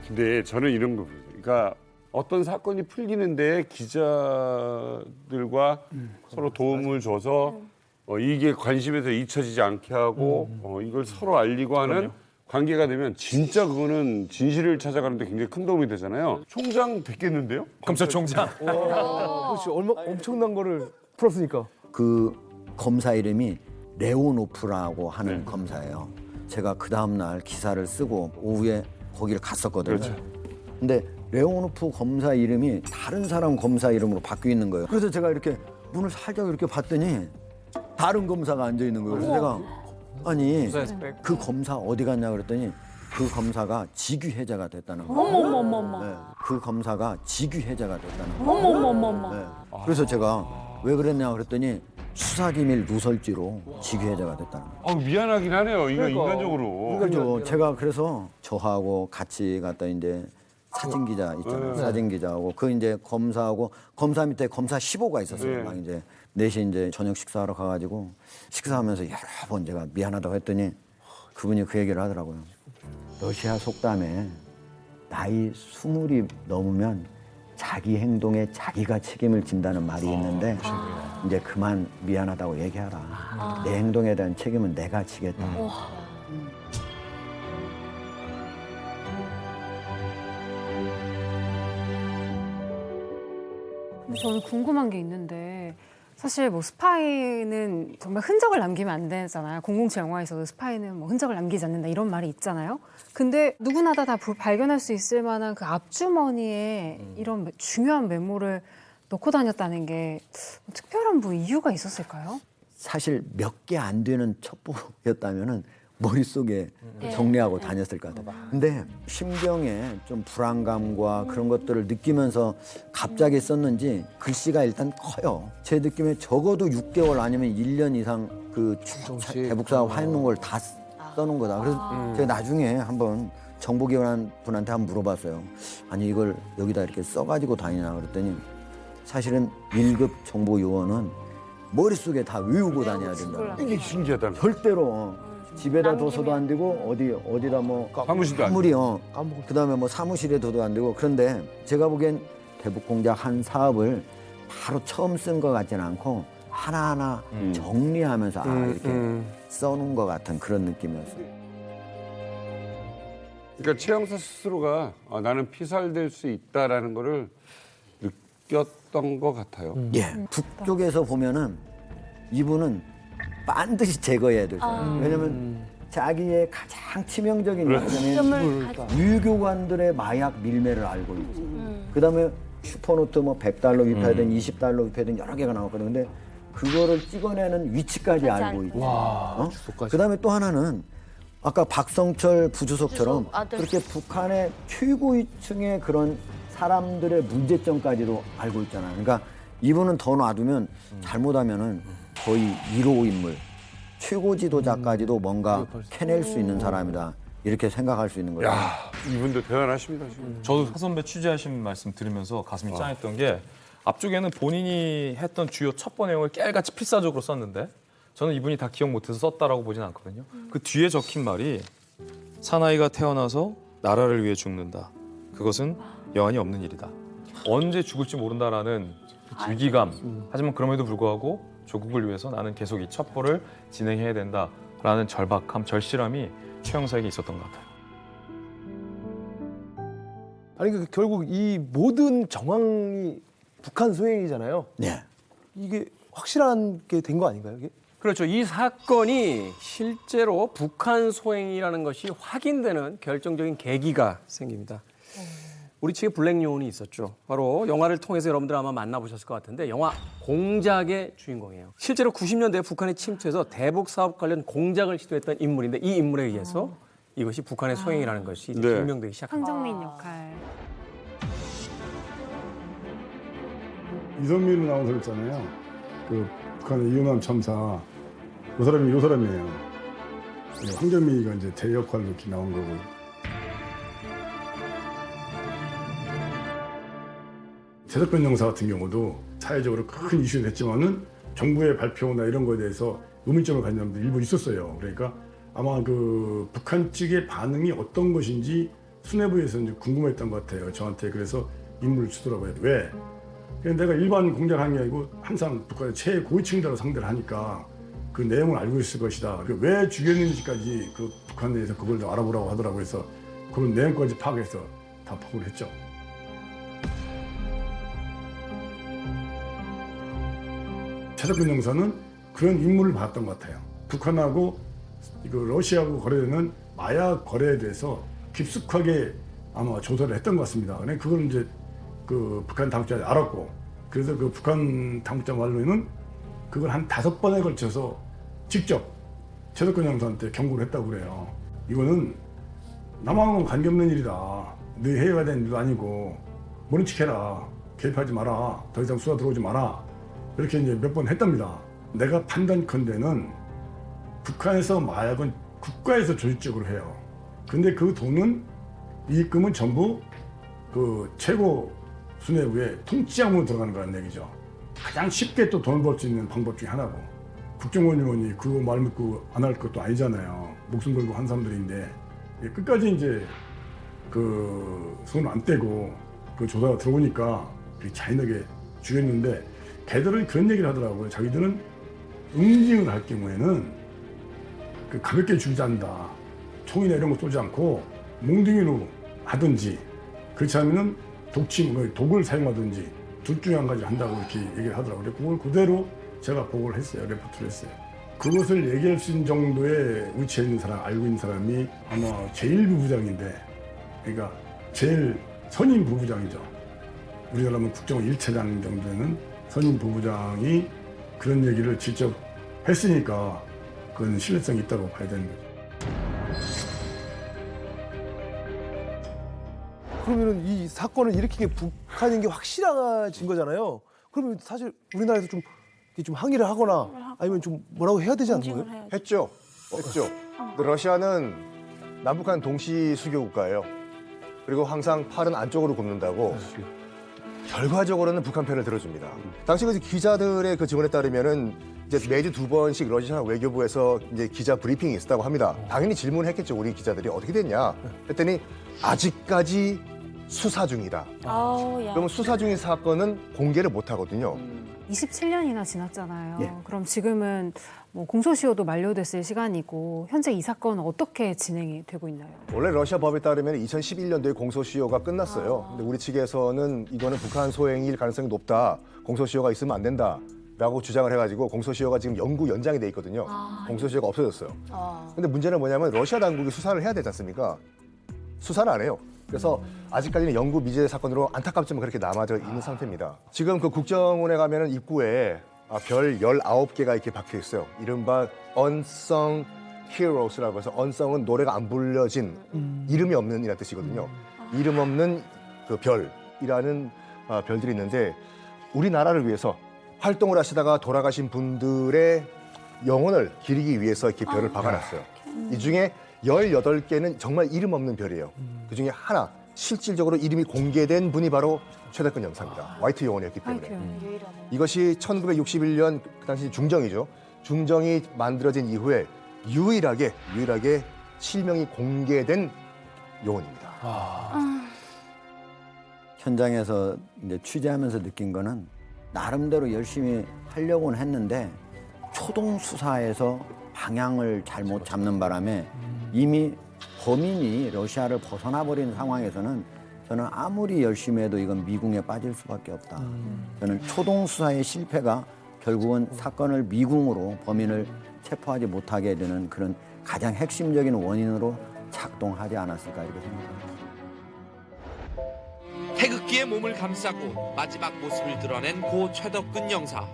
근데 저는 이런 거, 그러니까 어떤 사건이 풀리는데 기자들과 서로 도움을 줘서 이게 관심에서 잊혀지지 않게 하고 이걸 서로 알리고 하는 관계가 되면 진짜 그거는 진실을 찾아가는데 굉장히 큰 도움이 되잖아요. 총장 됐겠는데요? 검찰총장. 그렇지. 엄청난 거를 풀었으니까. 그 검사 이름이 레오노프라고 하는 검사예요. 제가 그 다음날 기사를 쓰고 오후에 거기를 갔었거든요. 그렇죠. 근데 레오노프 검사 이름이 다른 사람 검사 이름으로 바뀌어 있는 거예요. 그래서 제가 이렇게 문을 살짝 이렇게 봤더니 다른 검사가 앉아 있는 거예요. 그래서 제가 아니 그 검사 어디 갔냐 그랬더니 그 검사가 직위해자가 됐다는 거예요. 어머머머머. 네, 그 검사가 직위해자가 됐다는 거예요. 어머머머머. 네. 그래서 제가 왜 그랬냐 그랬더니 수사기밀 누설죄로 직위해자가 됐다는 거예요. 미안하긴 하네요. 이거 인간적으로. 그렇죠. 제가 그래서 저하고 같이 갔다 이제 사진 기자 있잖아요. 사진 기자하고 그 이제 검사하고 검사 밑에 검사 15가 있었어요. 막 이제 넷이 이제 저녁 식사하러 가가지고 식사하면서 여러 번 제가 미안하다고 했더니 그분이 그 얘기를 하더라고요. 러시아 속담에 나이 20이 넘으면 자기 행동에 자기가 책임을 진다는 말이 있는데 이제 그만 미안하다고 얘기하라. 내 행동에 대한 책임은 내가 지겠다. 저는 궁금한 게 있는데 사실 뭐 스파이는 정말 흔적을 남기면 안 되잖아요. 007 영화에서도 스파이는 뭐 흔적을 남기지 않는다 이런 말이 있잖아요. 근데 누구나 다 발견할 수 있을 만한 그 앞주머니에 이런 중요한 메모를 넣고 다녔다는 게 특별한 뭐 이유가 있었을까요? 사실 몇 개 안 되는 첩보였다면은 머릿속에 정리하고 다녔을 것 같아요. 근데 심경에 좀 불안감과 그런 것들을 느끼면서 갑자기 썼는지 글씨가 일단 커요. 제 느낌에 적어도 6개월 아니면 1년 이상 그 대북사업 하는 걸 다 써놓은 거다. 그래서 제가 나중에 한번 정보기관 분한테 한번 물어봤어요. 아니 이걸 여기다 이렇게 써가지고 다니나 그랬더니 사실은 1급 정보요원은 머릿속에 다 외우고 다녀야 된다. 이게 신기하다. 절대로 집에다 둬서도 안 되고 어디다 뭐 사무실도 안 아무리요. 그다음에 뭐 사무실에 둬도 안 되고. 그런데 제가 보기엔 대북공작 한 사업을 바로 처음 쓴 것 같지는 않고 하나하나 정리하면서 이렇게 써놓은 것 같은 그런 느낌이었어요. 그러니까 최영사 스스로가 나는 피살될 수 있다라는 거를 느꼈던 것 같아요. 예. 북쪽에서 보면은 이분은 반드시 제거해야 될 사람. 왜냐면 자기의 가장 치명적인 약점은 유교관들의 마약 밀매를 알고 있지. 그다음에 슈퍼노트 뭐 $100 위패든 $20 위패든 여러 개가 나왔거든. 근데 그거를 찍어내는 위치까지 알고 있지. 그다음에 또 하나는 아까 박성철 부주석처럼 그렇게 북한의 최고위층의 그런 사람들의 문제점까지도 알고 있잖아요. 그러니까 이분은 더 놔두면 잘못하면은 거의 1호 인물, 최고 지도자까지도 뭔가 캐낼 수 있는 사람이다. 이렇게 생각할 수 있는 거예요. 야, 이분도 대단하십니다. 지금. 저도 하 선배 취재하신 말씀 들으면서 가슴이 짠했던 게 앞쪽에는 본인이 했던 주요 첩보 내용을 깨알같이 필사적으로 썼는데 저는 이분이 다 기억 못해서 썼다라고 보진 않거든요. 그 뒤에 적힌 말이 사나이가 태어나서 나라를 위해 죽는다. 그것은 여한이 없는 일이다. 언제 죽을지 모른다라는 그 위기감. 하지만 그럼에도 불구하고 조국을 위해서 나는 계속 이 첩보를 진행해야 된다라는 절박함, 절실함이 최영사에게 있었던 것 같아요. 아니 그 결국 이 모든 정황이 북한 소행이잖아요. 네. 이게 확실한 게 된 거 아닌가요? 이게? 그렇죠. 이 사건이 실제로 북한 소행이라는 것이 확인되는 결정적인 계기가 생깁니다. 우리 측에 블랙 요원이 있었죠. 바로 영화를 통해서 여러분들 아마 만나보셨을 것 같은데 영화 공작의 주인공이에요. 실제로 90년대에 북한에 침투해서 대북 사업 관련 공작을 시도했던 인물인데 이 인물에 의해서 이것이 북한의 소행이라는 것이 이제 증명되기 시작합니다. 황정민 역할. 이선민으로 나온 사람 있잖아요. 그 북한의 이은남 참사. 그 사람이 이 사람이에요. 황정민이가 이제 제 역할로 이렇게 나온 거고. 최석근 영사 같은 경우도 사회적으로 큰 이슈가 됐지만은 정부의 발표나 이런 거에 대해서 의문점을 가진 사람들이 일부 있었어요. 그러니까 아마 그 북한 측의 반응이 어떤 것인지 수뇌부에서 이제 궁금했던 것 같아요. 저한테 그래서 임무를 주더라고요. 왜? 내가 일반 공작한 게 아니고 항상 북한의 최고위층자로 상대를 하니까 그 내용을 알고 있을 것이다. 왜 죽였는지까지 그 북한 내에서 그걸 좀 알아보라고 하더라고요. 그래서 그런 내용까지 파악해서 다 보고를 했죠. 최석근 영사는 그런 임무를 받았던 것 같아요. 북한하고 러시아하고 거래되는 마약 거래에 대해서 깊숙하게 아마 조사를 했던 것 같습니다. 그걸 이제 그 북한 당국자들이 알았고, 그래서 그 북한 당국자 말로는 그걸 한 5번에 걸쳐서 직접 최석근 영사한테 경고를 했다고 그래요. 이거는 남하고는 관계없는 일이다. 네 해외가 된 일도 아니고 모른 척해라. 개입하지 마라. 더 이상 수사 들어오지 마라. 이렇게 이제 몇 번 했답니다. 내가 판단컨대는 북한에서 마약은 국가에서 조직적으로 해요. 근데 그 돈은 이익금은 전부 그 최고 수뇌부의 통치자금으로 들어가는 거라는 얘기죠. 가장 쉽게 또 돈을 벌 수 있는 방법 중에 하나고, 국정원 의원이 그거 말 믿고 안 할 것도 아니잖아요. 목숨 걸고 한 사람들인데 끝까지 이제 그 손 안 떼고 그 조사가 들어오니까 잔인하게 죽였는데, 걔들은 그런 얘기를 하더라고요. 자기들은 응징을 할 경우에는 그 가볍게 죽이지 않는다. 총이나 이런 거 쏘지 않고 몽둥이로 하든지, 그렇지 않으면 독을 사용하든지 둘 중에 한 가지 한다고 이렇게 얘기를 하더라고요. 그걸 그대로 제가 보고를 했어요. 레포트를 했어요. 그것을 얘기할 수 있는 정도의 위치에 있는 사람, 알고 있는 사람이 아마 제1부부장인데, 그러니까 제일 선임 부부장이죠. 우리나라면 국정원 1차장 정도 되는 선임 부부장이 그런 얘기를 직접 했으니까 그건 신뢰성이 있다고 봐야 되는 거죠. 그러면은 이 사건을 일으킨 게 북한인 게 확실해진 거잖아요. 그러면 사실 우리나라에서 좀 항의를 하거나 아니면 좀 뭐라고 해야 되지 않나요? 했죠. 근데 러시아는 남북한 동시 수교 국가예요. 그리고 항상 팔은 안쪽으로 굽는다고 결과적으로는 북한 편을 들어줍니다. 당시 그 기자들의 그 증언에 따르면은 이제 매주 2번씩 러시아 외교부에서 이제 기자 브리핑이 있었다고 합니다. 당연히 질문을 했겠죠. 우리 기자들이 어떻게 됐냐 했더니 아직까지 수사 중이다. 그러면 수사 중인 사건은 공개를 못 하거든요. 27년이나 지났잖아요. 그럼 지금은 뭐 공소시효도 만료됐을 시간이고 현재 이 사건은 어떻게 진행이 되고 있나요? 원래 러시아 법에 따르면 2011년도에 공소시효가 끝났어요. 근데 우리 측에서는 이거는 북한 소행일 가능성이 높다. 공소시효가 있으면 안 된다라고 주장을 해가지고 공소시효가 지금 영구 연장이 돼 있거든요. 공소시효가 없어졌어요. 근데 문제는 뭐냐면 러시아 당국이 수사를 해야 되지 않습니까? 수사는 안 해요. 그래서 아직까지는 영구 미제 사건으로 안타깝지만 그렇게 남아져 있는 상태입니다. 지금 그 국정원에 가면은 입구에 별 19개가 이렇게 박혀 있어요. 이른바 unsung heroes라고 해서 unsung은 노래가 안 불려진 이름이 없는 이라는 뜻이거든요. 이름 없는 그 별이라는 별들이 있는데 우리나라를 위해서 활동을 하시다가 돌아가신 분들의 영혼을 기리기 위해서 이렇게 별을 박아놨어요. 이 중에 18개는 정말 이름 없는 별이에요. 그 중에 하나, 실질적으로 이름이 공개된 분이 바로 최덕근 영사입니다. 화이트 요원이었기 때문에. 이것이 1961년 그 당시 중정이죠. 중정이 만들어진 이후에 유일하게 실명이 공개된 요원입니다. 현장에서 이제 취재하면서 느낀 거는 나름대로 열심히 하려고는 했는데 초동 수사에서 방향을 잘못 잡는 바람에 이미 범인이 러시아를 벗어나 버린 상황에서는 저는 아무리 열심히 해도 이건 미궁에 빠질 수밖에 없다. 저는 초동 수사의 실패가 결국은 사건을 미궁으로 범인을 체포하지 못하게 되는 그런 가장 핵심적인 원인으로 작동하지 않았을까 이렇게 생각합니다. 태극기에 몸을 감싸고 마지막 모습을 드러낸 고 최덕근 영사.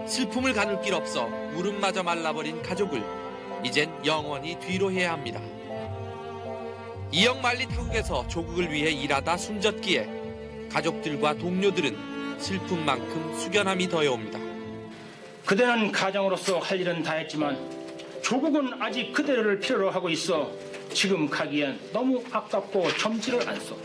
슬픔을 가눌 길 없어 울음마저 말라버린 가족을 이젠 영원히 뒤로 해야 합니다. 이영만리 타국에서 조국을 위해 일하다 숨졌기에 가족들과 동료들은 슬픔만큼 숙연함이 더해옵니다. 그대는 가장으로서 할 일은 다 했지만 조국은 아직 그대를 필요로 하고 있어 지금 가기엔 너무 아깝고 점지를 않소.